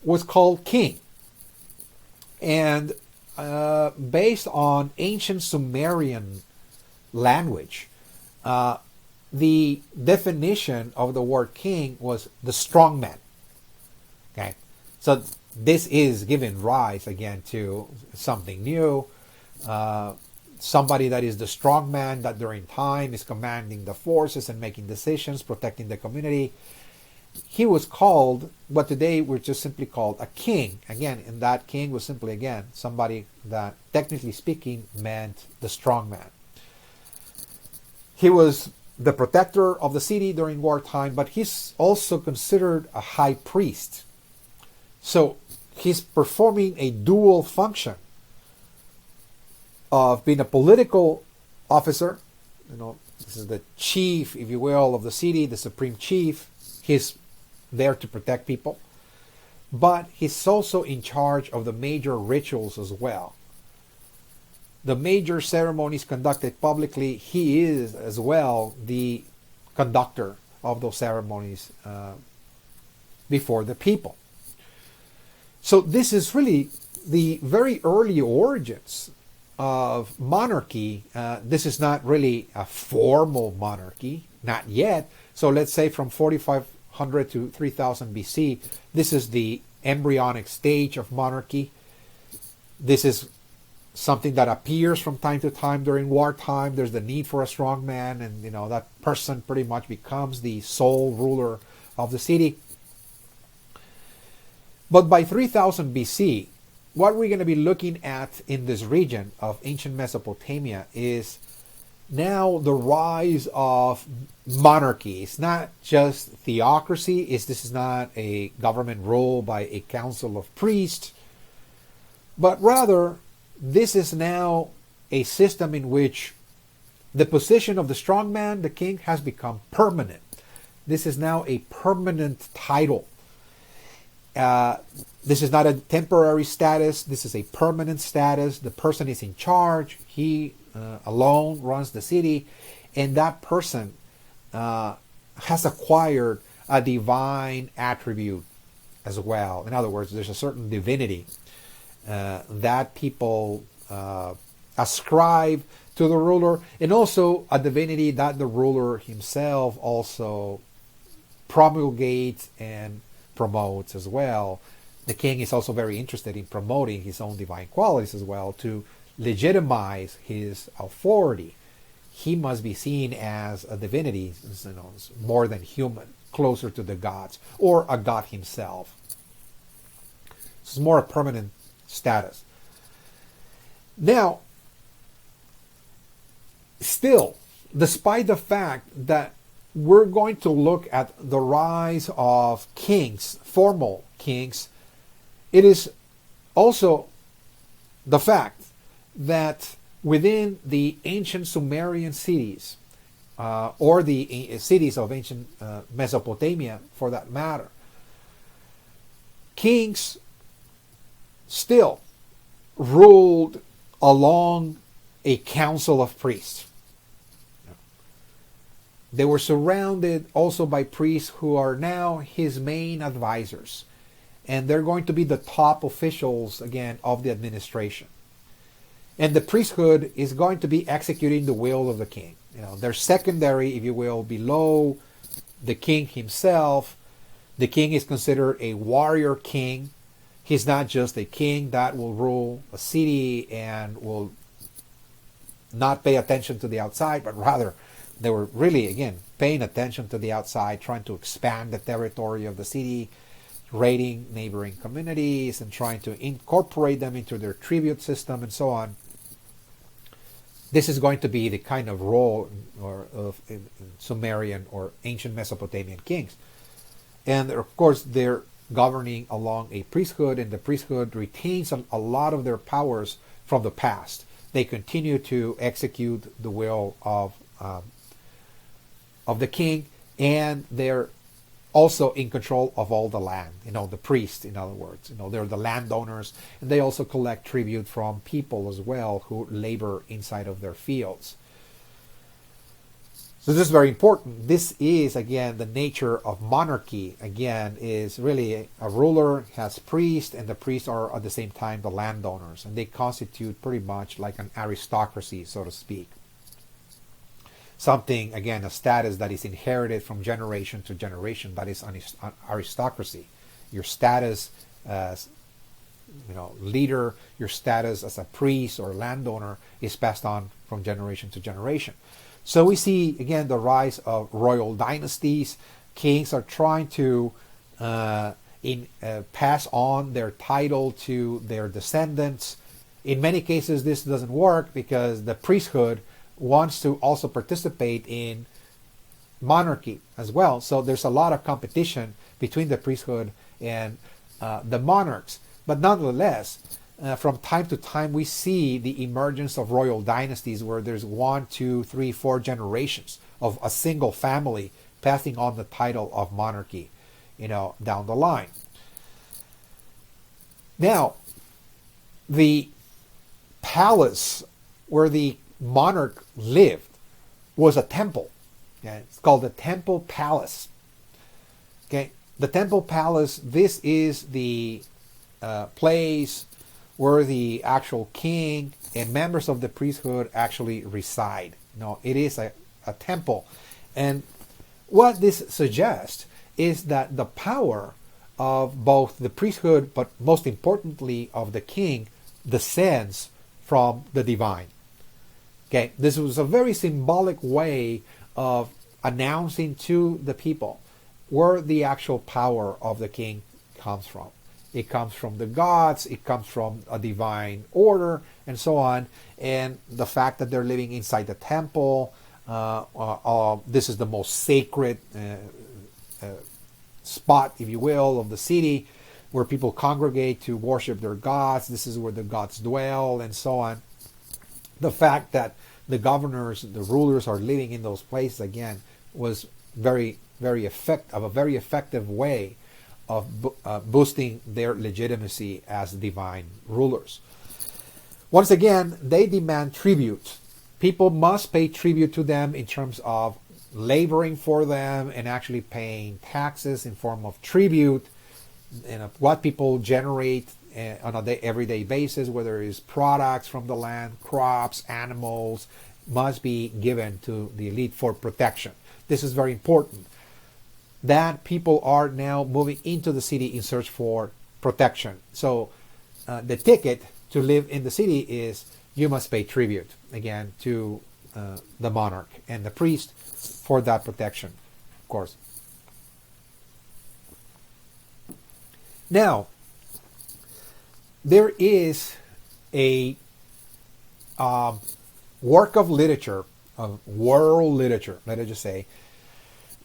was called king. And based on ancient Sumerian language, the definition of the word king was the strong man. Okay, so this is giving rise again to something new. Somebody that is the strong man that during time is commanding the forces and making decisions, protecting the community. He was called, but today we're just simply called a king. Again, and that king was simply, again, somebody that technically speaking meant the strong man. He was the protector of the city during wartime, but he's also considered a high priest. So he's performing a dual function of being a political officer. This is the chief, if you will, of the city, the supreme chief. He's there to protect people. But he's also in charge of the major rituals as well. The major ceremonies conducted publicly, he is as well the conductor of those ceremonies before the people. So this is really the very early origins of monarchy. This is not really a formal monarchy, not yet. So let's say from 4500 to 3000 BC, this is the embryonic stage of monarchy. This is something that appears from time to time during wartime. There's the need for a strong man, and that person pretty much becomes the sole ruler of the city. But by 3000 BC, what we're going to be looking at in this region of ancient Mesopotamia is now the rise of monarchy. It's not just theocracy. This is not a government rule by a council of priests, but rather this is now a system in which the position of the strong man, the king, has become permanent. This is now a permanent title. This is not a temporary status. This is a permanent status. The person is in charge. He alone runs the city, and that person has acquired a divine attribute as well. In other words, there's a certain divinity that people ascribe to the ruler, and also a divinity that the ruler himself also promulgates and promotes as well. The king is also very interested in promoting his own divine qualities as well to legitimize his authority. He must be seen as a divinity, more than human, closer to the gods, or a god himself. It's more a permanent status. Now, still, despite the fact that we're going to look at the rise of kings, formal kings, it is also the fact that within the ancient Sumerian cities, or the cities of ancient Mesopotamia for that matter, kings still ruled along a council of priests. They were surrounded also by priests who are now his main advisors. And they're going to be the top officials, again, of the administration. And the priesthood is going to be executing the will of the king. They're secondary, if you will, below the king himself. The king is considered a warrior king. He's not just a king that will rule a city and will not pay attention to the outside, but rather they were really, again, paying attention to the outside, trying to expand the territory of the city, raiding neighboring communities and trying to incorporate them into their tribute system and so on. This is going to be the kind of role in Sumerian or ancient Mesopotamian kings. And of course, they're governing along a priesthood, and the priesthood retains a lot of their powers from the past. They continue to execute the will of the king, and they're also in control of all the land. The priests, in other words, they're the landowners, and they also collect tribute from people as well who labor inside of their fields. So this is very important. This is, again, the nature of monarchy. Again, is really a ruler has priests, and the priests are at the same time the landowners, and they constitute pretty much like an aristocracy, so to speak. Something, again, a status that is inherited from generation to generation. That is an aristocracy. Your status as leader, your status as a priest or landowner is passed on from generation to generation. So we see, again, the rise of royal dynasties. Kings are trying to pass on their title to their descendants. In many cases, this doesn't work because the priesthood wants to also participate in monarchy as well. So there's a lot of competition between the priesthood and the monarchs. But nonetheless, from time to time, we see the emergence of royal dynasties where there's 1, 2, 3, 4 generations of a single family passing on the title of monarchy, down the line. Now, the palace where the monarch lived was a temple. Okay? It's called the Temple Palace. Okay, the Temple Palace. This is the place where the actual king and members of the priesthood actually reside. It is a temple, and what this suggests is that the power of both the priesthood, but most importantly of the king, descends from the divine. Okay, this was a very symbolic way of announcing to the people where the actual power of the king comes from. It comes from the gods, it comes from a divine order, and so on. And the fact that they're living inside the temple, this is the most sacred spot, if you will, of the city, where people congregate to worship their gods. This is where the gods dwell, and so on. The fact that the governors, the rulers are living in those places, again, was very, very a very effective way of boosting their legitimacy as divine rulers. Once again, they demand tribute. People must pay tribute to them in terms of laboring for them and actually paying taxes in form of tribute, and what people generate on a everyday basis, whether it's products from the land, crops, animals, must be given to the elite for protection. This is very important. That people are now moving into the city in search for protection. So the ticket to live in the city is you must pay tribute, again, to the monarch and the priest for that protection, of course. Now, there is a work of literature, of world literature, let us just say,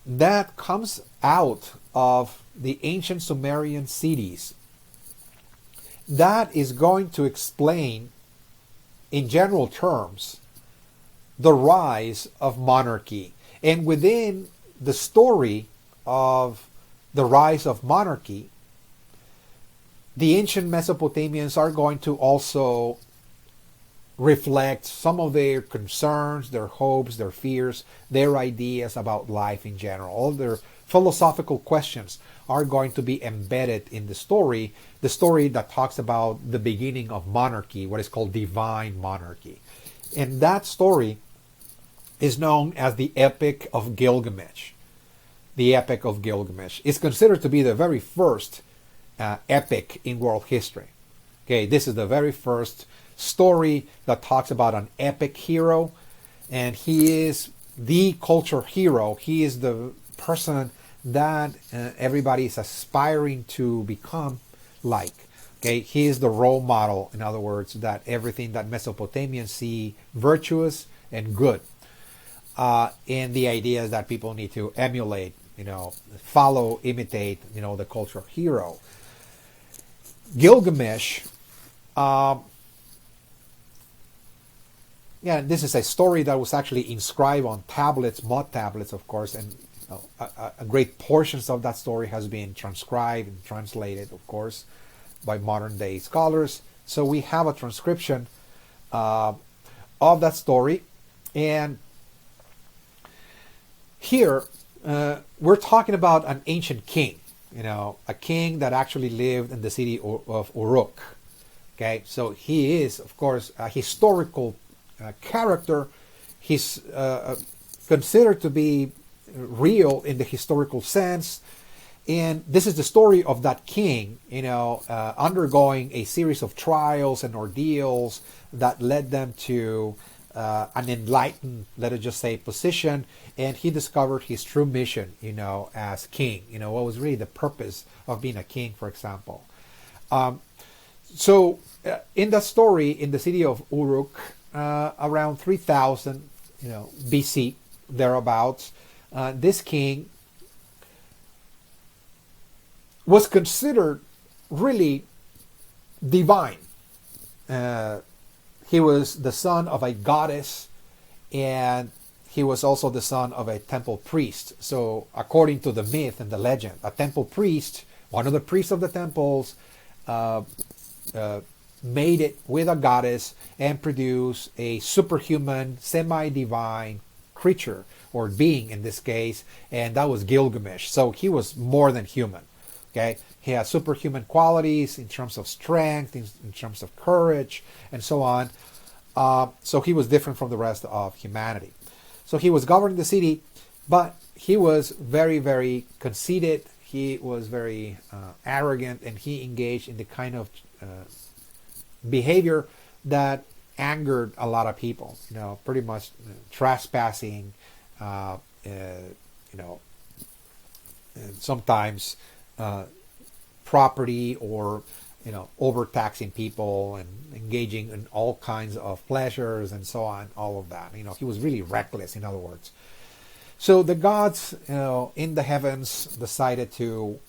that comes out of the ancient Sumerian cities that is going to explain, in general terms, the rise of monarchy. And within the story of the rise of monarchy, the ancient Mesopotamians are going to also reflect some of their concerns, their hopes, their fears, their ideas about life in general. All their philosophical questions are going to be embedded in the story that talks about the beginning of monarchy, what is called divine monarchy. And that story is known as the Epic of Gilgamesh. The Epic of Gilgamesh is considered to be the very first epic in world history. Okay, this is the very first story that talks about an epic hero, and he is the culture hero. He is the person that everybody is aspiring to become like. Okay, he is the role model, in other words, that everything that Mesopotamians see virtuous and good. And the idea is that people need to emulate, follow, imitate, the cultural hero. Gilgamesh, this is a story that was actually inscribed on tablets, mud tablets, of course, and a great portions of that story has been transcribed and translated, of course, by modern day scholars. So we have a transcription of that story, and here we're talking about an ancient king, a king that actually lived in the city of Uruk. Okay, so he is, of course, a historical character. He's considered to be real in the historical sense. And this is the story of that king, undergoing a series of trials and ordeals that led them to an enlightened, let us just say, position. And he discovered his true mission, as king. What was really the purpose of being a king, for example. So in that story, in the city of Uruk, around 3000, BC, thereabouts, this king was considered really divine. He was the son of a goddess, and he was also the son of a temple priest. So according to the myth and the legend, a temple priest, one of the priests of the temples, made it with a goddess and produced a superhuman, semi-divine creature, or being in this case, and that was Gilgamesh. So he was more than human. Okay, he had superhuman qualities in terms of strength, in terms of courage, and so on. So he was different from the rest of humanity. So he was governing the city, but he was very, very conceited. He was very arrogant, and he engaged in the kind of behavior that angered a lot of people. Pretty much trespassing. Sometimes property, or overtaxing people and engaging in all kinds of pleasures and so on, all of that. He was really reckless, in other words. So the gods, in the heavens decided to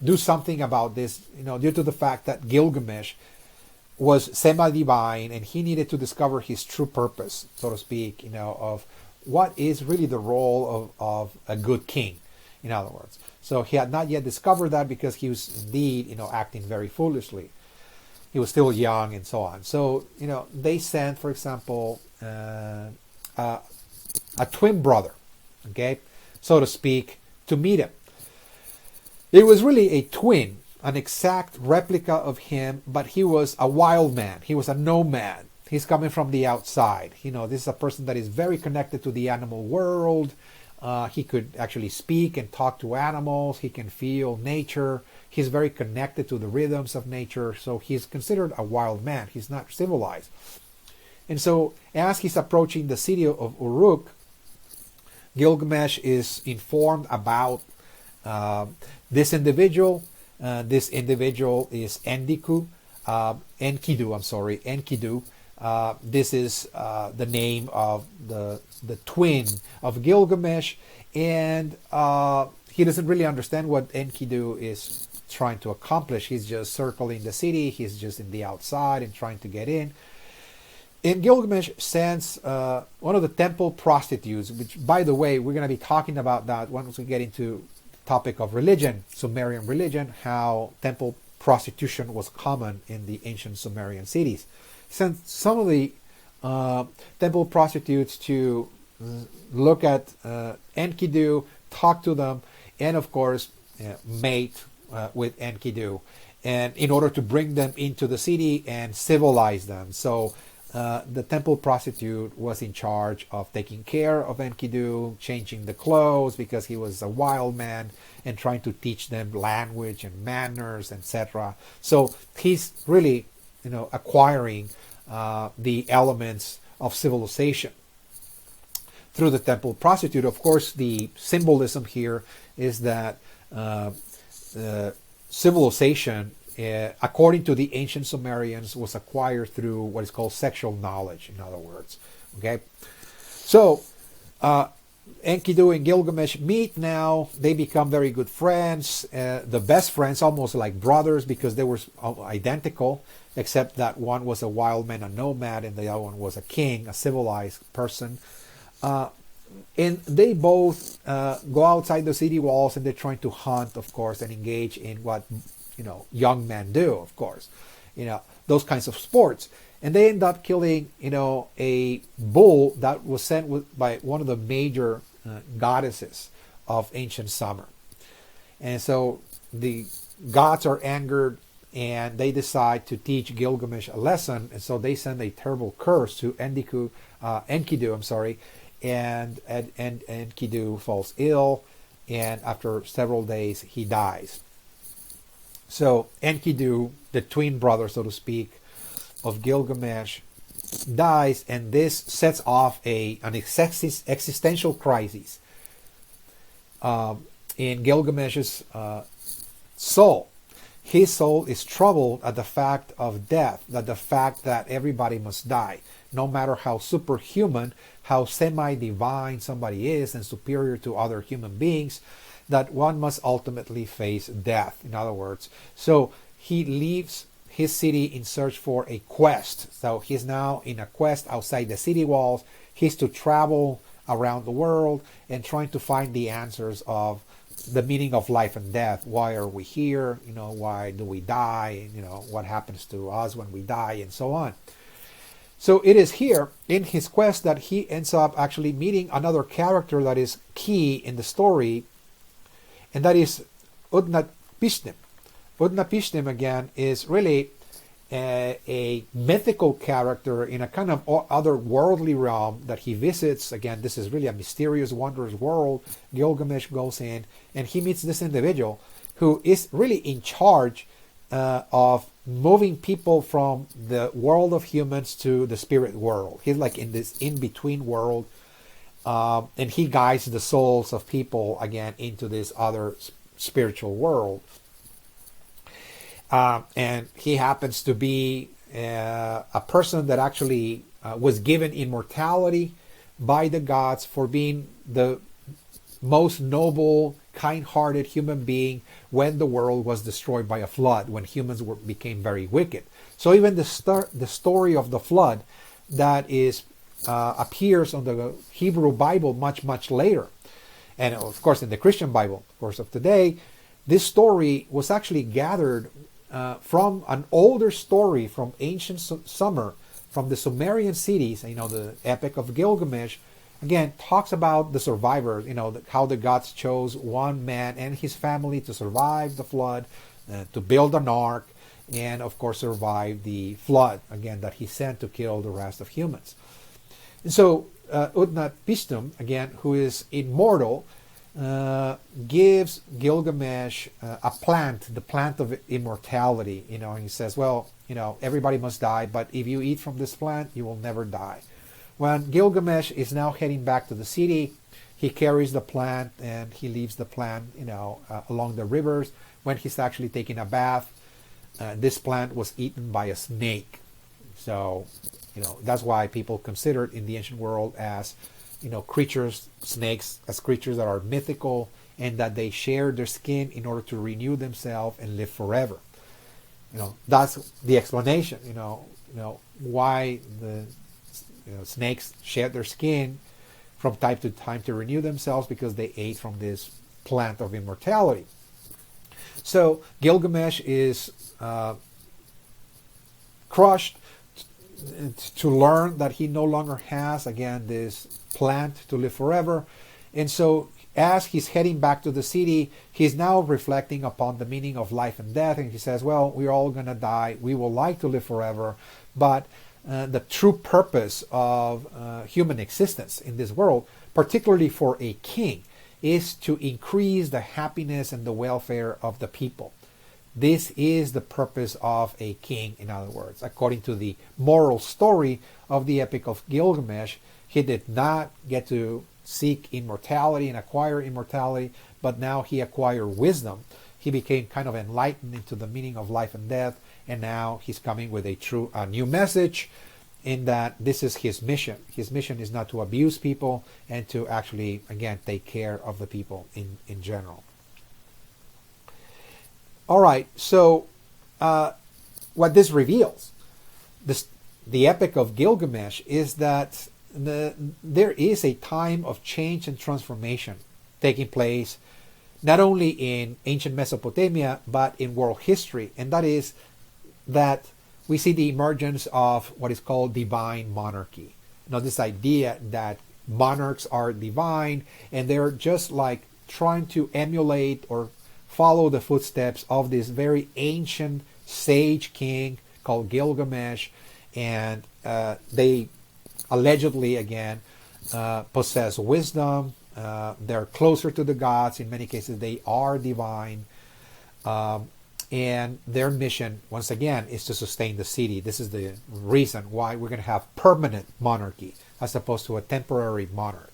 do something about this, due to the fact that Gilgamesh was semi-divine, and he needed to discover his true purpose, so to speak, of what is really the role of a good king, in other words. So he had not yet discovered that, because he was indeed, acting very foolishly. He was still young and so on. So, they sent, for example, a twin brother, okay, so to speak, to meet him. It was really a twin, an exact replica of him, but he was a wild man. He was a nomad. He's coming from the outside. This is a person that is very connected to the animal world. He could actually speak and talk to animals. He can feel nature. He's very connected to the rhythms of nature. So he's considered a wild man. He's not civilized. And so as he's approaching the city of Uruk, Gilgamesh is informed about this individual. This individual is Enkidu. Enkidu. This is the name of the twin of Gilgamesh, and he doesn't really understand what Enkidu is trying to accomplish. He's just circling the city. He's just in the outside and trying to get in. And Gilgamesh sends one of the temple prostitutes, which, by the way, we're going to be talking about that once we get into the topic of religion, Sumerian religion, how temple prostitution was common in the ancient Sumerian cities. Sent some of the temple prostitutes to look at Enkidu, talk to them, and of course mate with Enkidu, and in order to bring them into the city and civilize them. So the temple prostitute was in charge of taking care of Enkidu, changing the clothes because he was a wild man, and trying to teach them language and manners, etc. So he's really acquiring the elements of civilization through the temple prostitute. Of course, the symbolism here is that civilization, according to the ancient Sumerians, was acquired through what is called sexual knowledge, in other words. Okay, so Enkidu and Gilgamesh meet now. They become very good friends, the best friends, almost like brothers, because they were identical, except that one was a wild man, a nomad, and the other one was a king, a civilized person. And they both go outside the city walls, and they're trying to hunt, of course, and engage in what young men do, of course, those kinds of sports. And they end up killing, a bull that was sent by one of the major goddesses of ancient Sumer. And so the gods are angered, and they decide to teach Gilgamesh a lesson. And so they send a terrible curse to Enkidu, and Enkidu falls ill, and after several days he dies. So Enkidu, the twin brother, so to speak, of Gilgamesh, dies, and this sets off an existential crisis in Gilgamesh's soul. His soul is troubled at the fact of death, at the fact that everybody must die, no matter how superhuman, how semi-divine somebody is and superior to other human beings, that one must ultimately face death, in other words. So he leaves his city in search for a quest. So he's now in a quest outside the city walls. He's to travel around the world and trying to find the answers of the meaning of life and death. Why are we here? Why do we die? What happens to us when we die, and so on. So it is here in his quest that he ends up actually meeting another character that is key in the story, and that is Utnapishtim. Utnapishtim, again, is really a mythical character in a kind of otherworldly realm that he visits. Again, this is really a mysterious, wondrous world. Gilgamesh goes in, and he meets this individual who is really in charge of moving people from the world of humans to the spirit world. He's like in this in-between world, and he guides the souls of people, again, into this other spiritual world. And he happens to be a person that actually was given immortality by the gods for being the most noble, kind-hearted human being when the world was destroyed by a flood, when humans became very wicked. So even the story of the flood that is appears on the Hebrew Bible much later, and of course in the Christian Bible, of course, of today, this story was actually gathered from an older story from ancient Sumer, from the Sumerian cities. The Epic of Gilgamesh, again, talks about the survivors, how the gods chose one man and his family to survive the flood, to build an ark, and of course survive the flood, again, that he sent to kill the rest of humans. And so Utnapishtim, again, who is immortal, gives Gilgamesh a plant, the plant of immortality, and he says, well, everybody must die, but if you eat from this plant, you will never die. When Gilgamesh is now heading back to the city, he carries the plant and he leaves the plant, along the rivers. When he's actually taking a bath, this plant was eaten by a snake. So, that's why people considered in the ancient world as creatures, snakes, as creatures that are mythical, and that they share their skin in order to renew themselves and live forever. That's the explanation. Why the snakes shed their skin from time to time to renew themselves, because they ate from this plant of immortality. So Gilgamesh is crushed to learn that he no longer has, again, this plant to live forever. And so as he's heading back to the city, he's now reflecting upon the meaning of life and death, and he says, well, we're all going to die. We will like to live forever, but the true purpose of human existence in this world, particularly for a king, is to increase the happiness and the welfare of the people. This is the purpose of a king, in other words. According to the moral story of the Epic of Gilgamesh, He did not get to seek immortality and acquire immortality, but now he acquired wisdom. He became kind of enlightened into the meaning of life and death, and now he's coming with a new message, in that this is his mission. His mission is not to abuse people and to actually, again, take care of the people in general. All right, so what this reveals, the Epic of Gilgamesh, is that there is a time of change and transformation taking place not only in ancient Mesopotamia but in world history, and that is that we see the emergence of what is called divine monarchy. Now, this idea that monarchs are divine and they're just like trying to emulate or follow the footsteps of this very ancient sage king called Gilgamesh, and they allegedly, again, possess wisdom. They're closer to the gods. In many cases, they are divine. And their mission, once again, is to sustain the city. This is the reason why we're going to have permanent monarchy as opposed to a temporary monarch.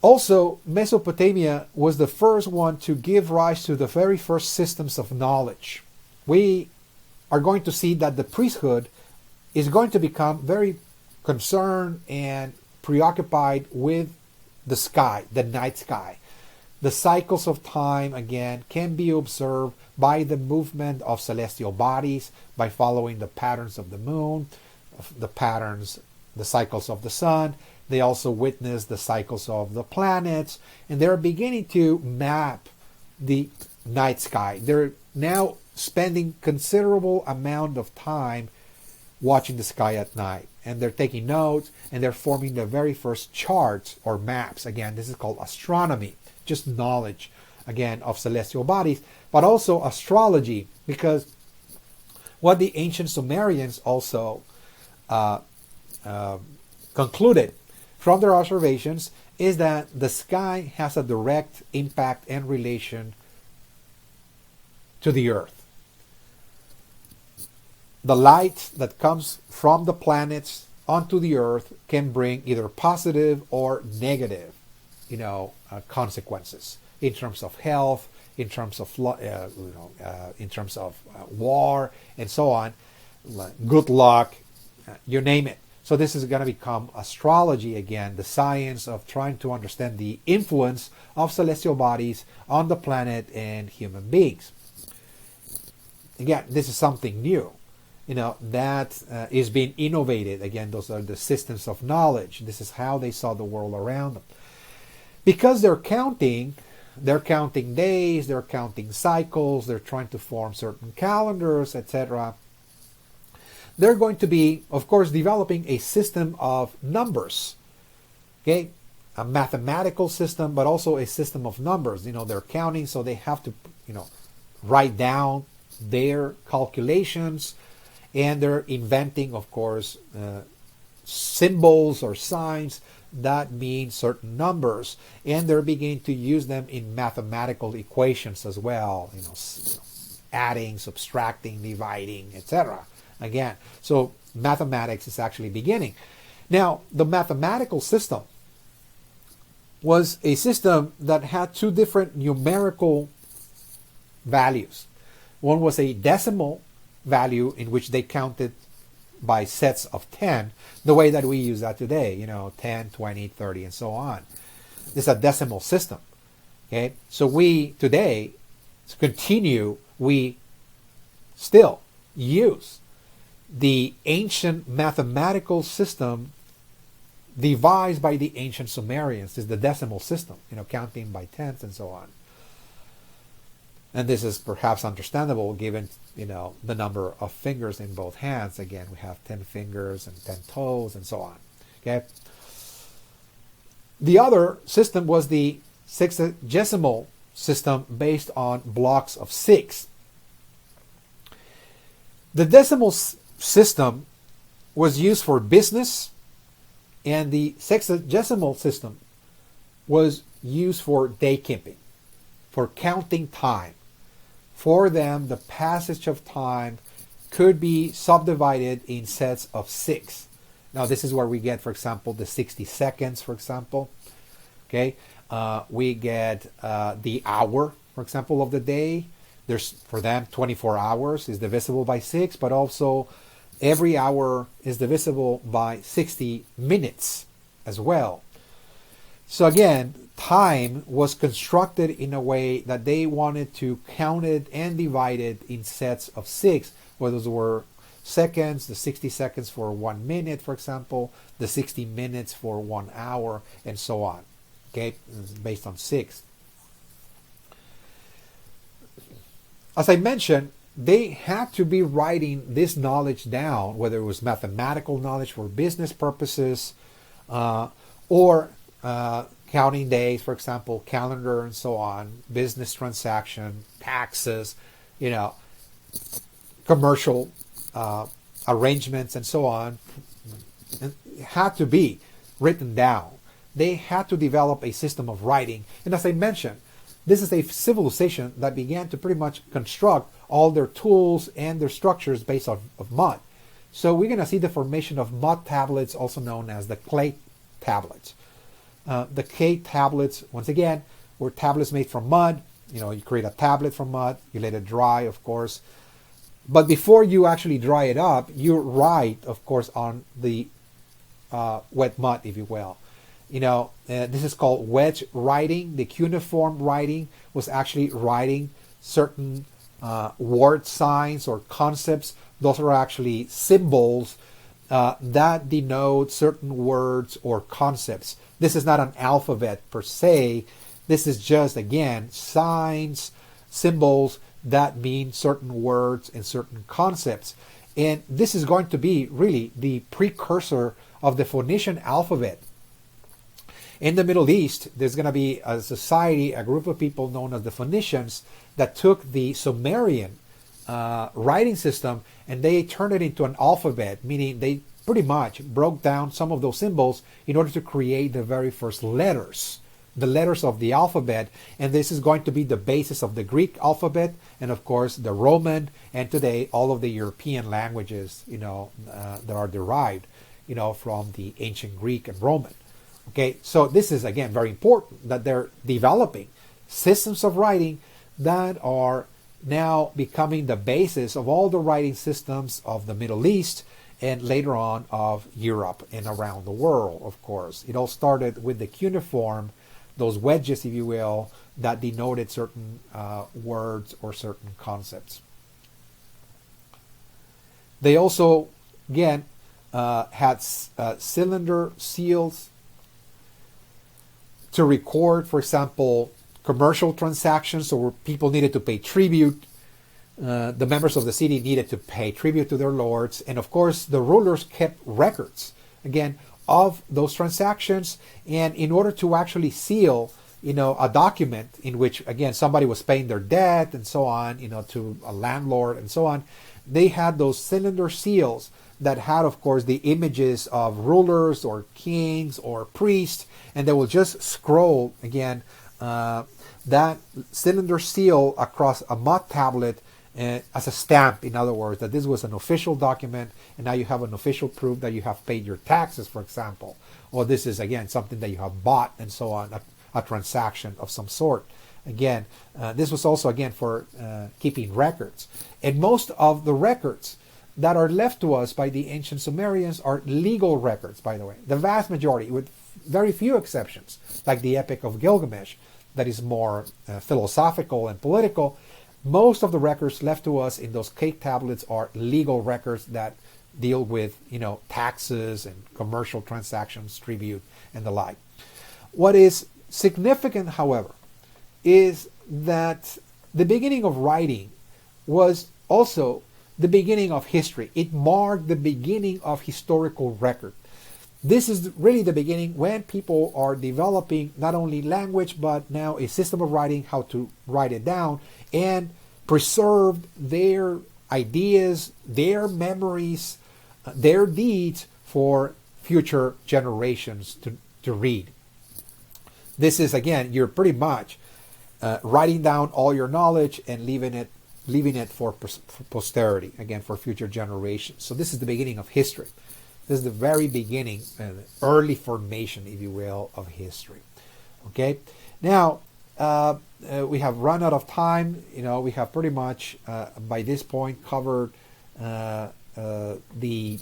Also, Mesopotamia was the first one to give rise to the very first systems of knowledge. We are going to see that the priesthood is going to become very concerned and preoccupied with the sky, the night sky. The cycles of time, again, can be observed by the movement of celestial bodies, by following the patterns of the moon, the cycles of the sun. They also witness the cycles of the planets, and they're beginning to map the night sky. They're now spending considerable amount of time watching the sky at night, and they're taking notes, and they're forming the very first charts or maps. Again, this is called astronomy, just knowledge, again, of celestial bodies, but also astrology, because what the ancient Sumerians also concluded from their observations is that the sky has a direct impact and relation to the earth. The light that comes from the planets onto the earth can bring either positive or negative, consequences in terms of health, in terms of war, and so on. Good luck, you name it. So this is going to become astrology again, the science of trying to understand the influence of celestial bodies on the planet and human beings. Again, this is something new, that is being innovated. Again, those are the systems of knowledge. This is how they saw the world around them. Because they're counting days, they're counting cycles, they're trying to form certain calendars, etc. They're going to be, of course, developing a system of numbers, okay? A mathematical system, but also a system of numbers. They're counting, so they have to, write down their calculations, and they're inventing, of course, symbols or signs that mean certain numbers, and they're beginning to use them in mathematical equations as well, adding, subtracting, dividing, etc. Again, so mathematics is actually beginning. Now, the mathematical system was a system that had two different numerical values. One was a decimal value in which they counted by sets of 10, the way that we use that today, 10, 20, 30, and so on. This is a decimal system. Okay, so we today we still use the ancient mathematical system devised by the ancient Sumerians. Is the decimal system, counting by tens and so on. And this is perhaps understandable given, the number of fingers in both hands. Again, we have 10 fingers and 10 toes and so on. Okay. The other system was the sexagesimal system based on blocks of 6. The decimal system was used for business, and the sexagesimal system was used for day keeping, for counting time. For them, the passage of time could be subdivided in sets of 6. Now this is where we get, for example, the 60 seconds, for example. Okay, we get the hour, for example, of the day. There's, for them, 24 hours is divisible by 6, but also every hour is divisible by 60 minutes as well. So again, time was constructed in a way that they wanted to count it and divide it in sets of 6, whether those were seconds, the 60 seconds for 1 minute, for example, the 60 minutes for 1 hour, and so on. Okay, based on 6. As I mentioned, they had to be writing this knowledge down, whether it was mathematical knowledge for business purposes, or counting days, for example, calendar and so on, business transaction, taxes, commercial arrangements and so on, and had to be written down. They had to develop a system of writing. And as I mentioned, this is a civilization that began to pretty much construct all their tools and their structures based on of mud. So we're going to see the formation of mud tablets, also known as the clay tablets. The clay tablets, once again, were tablets made from mud. You create a tablet from mud, you let it dry, of course. But before you actually dry it up, you write, of course, on the wet mud, if you will. This is called wedge writing. The cuneiform writing was actually writing certain word signs or concepts. Those are actually symbols that denote certain words or concepts. This is not an alphabet per se. This is just, again, signs, symbols that mean certain words and certain concepts. And this is going to be really the precursor of the Phoenician alphabet. In the Middle East, there's going to be a society, a group of people known as the Phoenicians, that took the Sumerian writing system and they turned it into an alphabet, meaning they pretty much broke down some of those symbols in order to create the very first letters, the letters of the alphabet. And this is going to be the basis of the Greek alphabet and, of course, the Roman, and today all of the European languages, that are derived, from the ancient Greek and Roman. Okay, so this is, again, very important that they're developing systems of writing that are now becoming the basis of all the writing systems of the Middle East and later on of Europe and around the world, of course. It all started with the cuneiform, those wedges, if you will, that denoted certain words or certain concepts. They also, again, had cylinder seals to record, for example, commercial transactions, so where people needed to pay tribute. The members of the city needed to pay tribute to their lords. And of course, the rulers kept records, again, of those transactions. And in order to actually seal, a document in which, again, somebody was paying their debt and so on, to a landlord and so on, they had those cylinder seals that had, of course, the images of rulers or kings or priests, and they will just scroll, again, that cylinder seal across a mud tablet as a stamp, in other words, that this was an official document, and now you have an official proof that you have paid your taxes, for example, or this is, again, something that you have bought and so on, a transaction of some sort. Again, this was also, again, for keeping records. And most of the records that are left to us by the ancient Sumerians are legal records, by the way. The vast majority, with very few exceptions, like the Epic of Gilgamesh, that is more philosophical and political. Most of the records left to us in those cake tablets are legal records that deal with, taxes and commercial transactions, tribute, and the like. What is significant, however, is that the beginning of writing was also the beginning of history. It marked the beginning of historical record. This is really the beginning when people are developing not only language, but now a system of writing, how to write it down, and preserve their ideas, their memories, their deeds for future generations to read. This is, again, you're pretty much writing down all your knowledge and leaving it for posterity, again, for future generations. So this is the beginning of history. This is the very beginning, early formation, if you will, of history. Okay, now we have run out of time. We have pretty much by this point covered the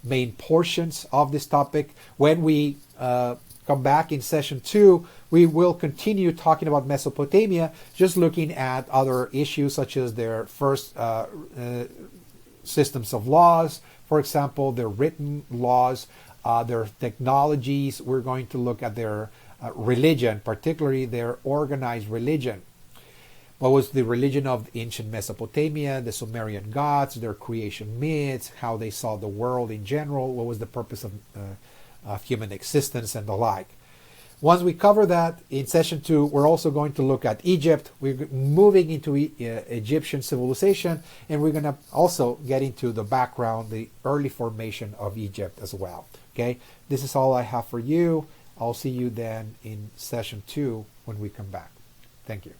main portions of this topic. When we come back in session 2, we will continue talking about Mesopotamia, just looking at other issues such as their first systems of laws, for example, their written laws, their technologies. We're going to look at their religion, particularly their organized religion. What was the religion of ancient Mesopotamia, the Sumerian gods, their creation myths, how they saw the world in general, what was the purpose of human existence, and the like. Once we cover that in session 2, we're also going to look at Egypt. We're moving into Egyptian civilization, and we're going to also get into the background, the early formation of Egypt as well. Okay, this is all I have for you. I'll see you then in session 2 when we come back. Thank you.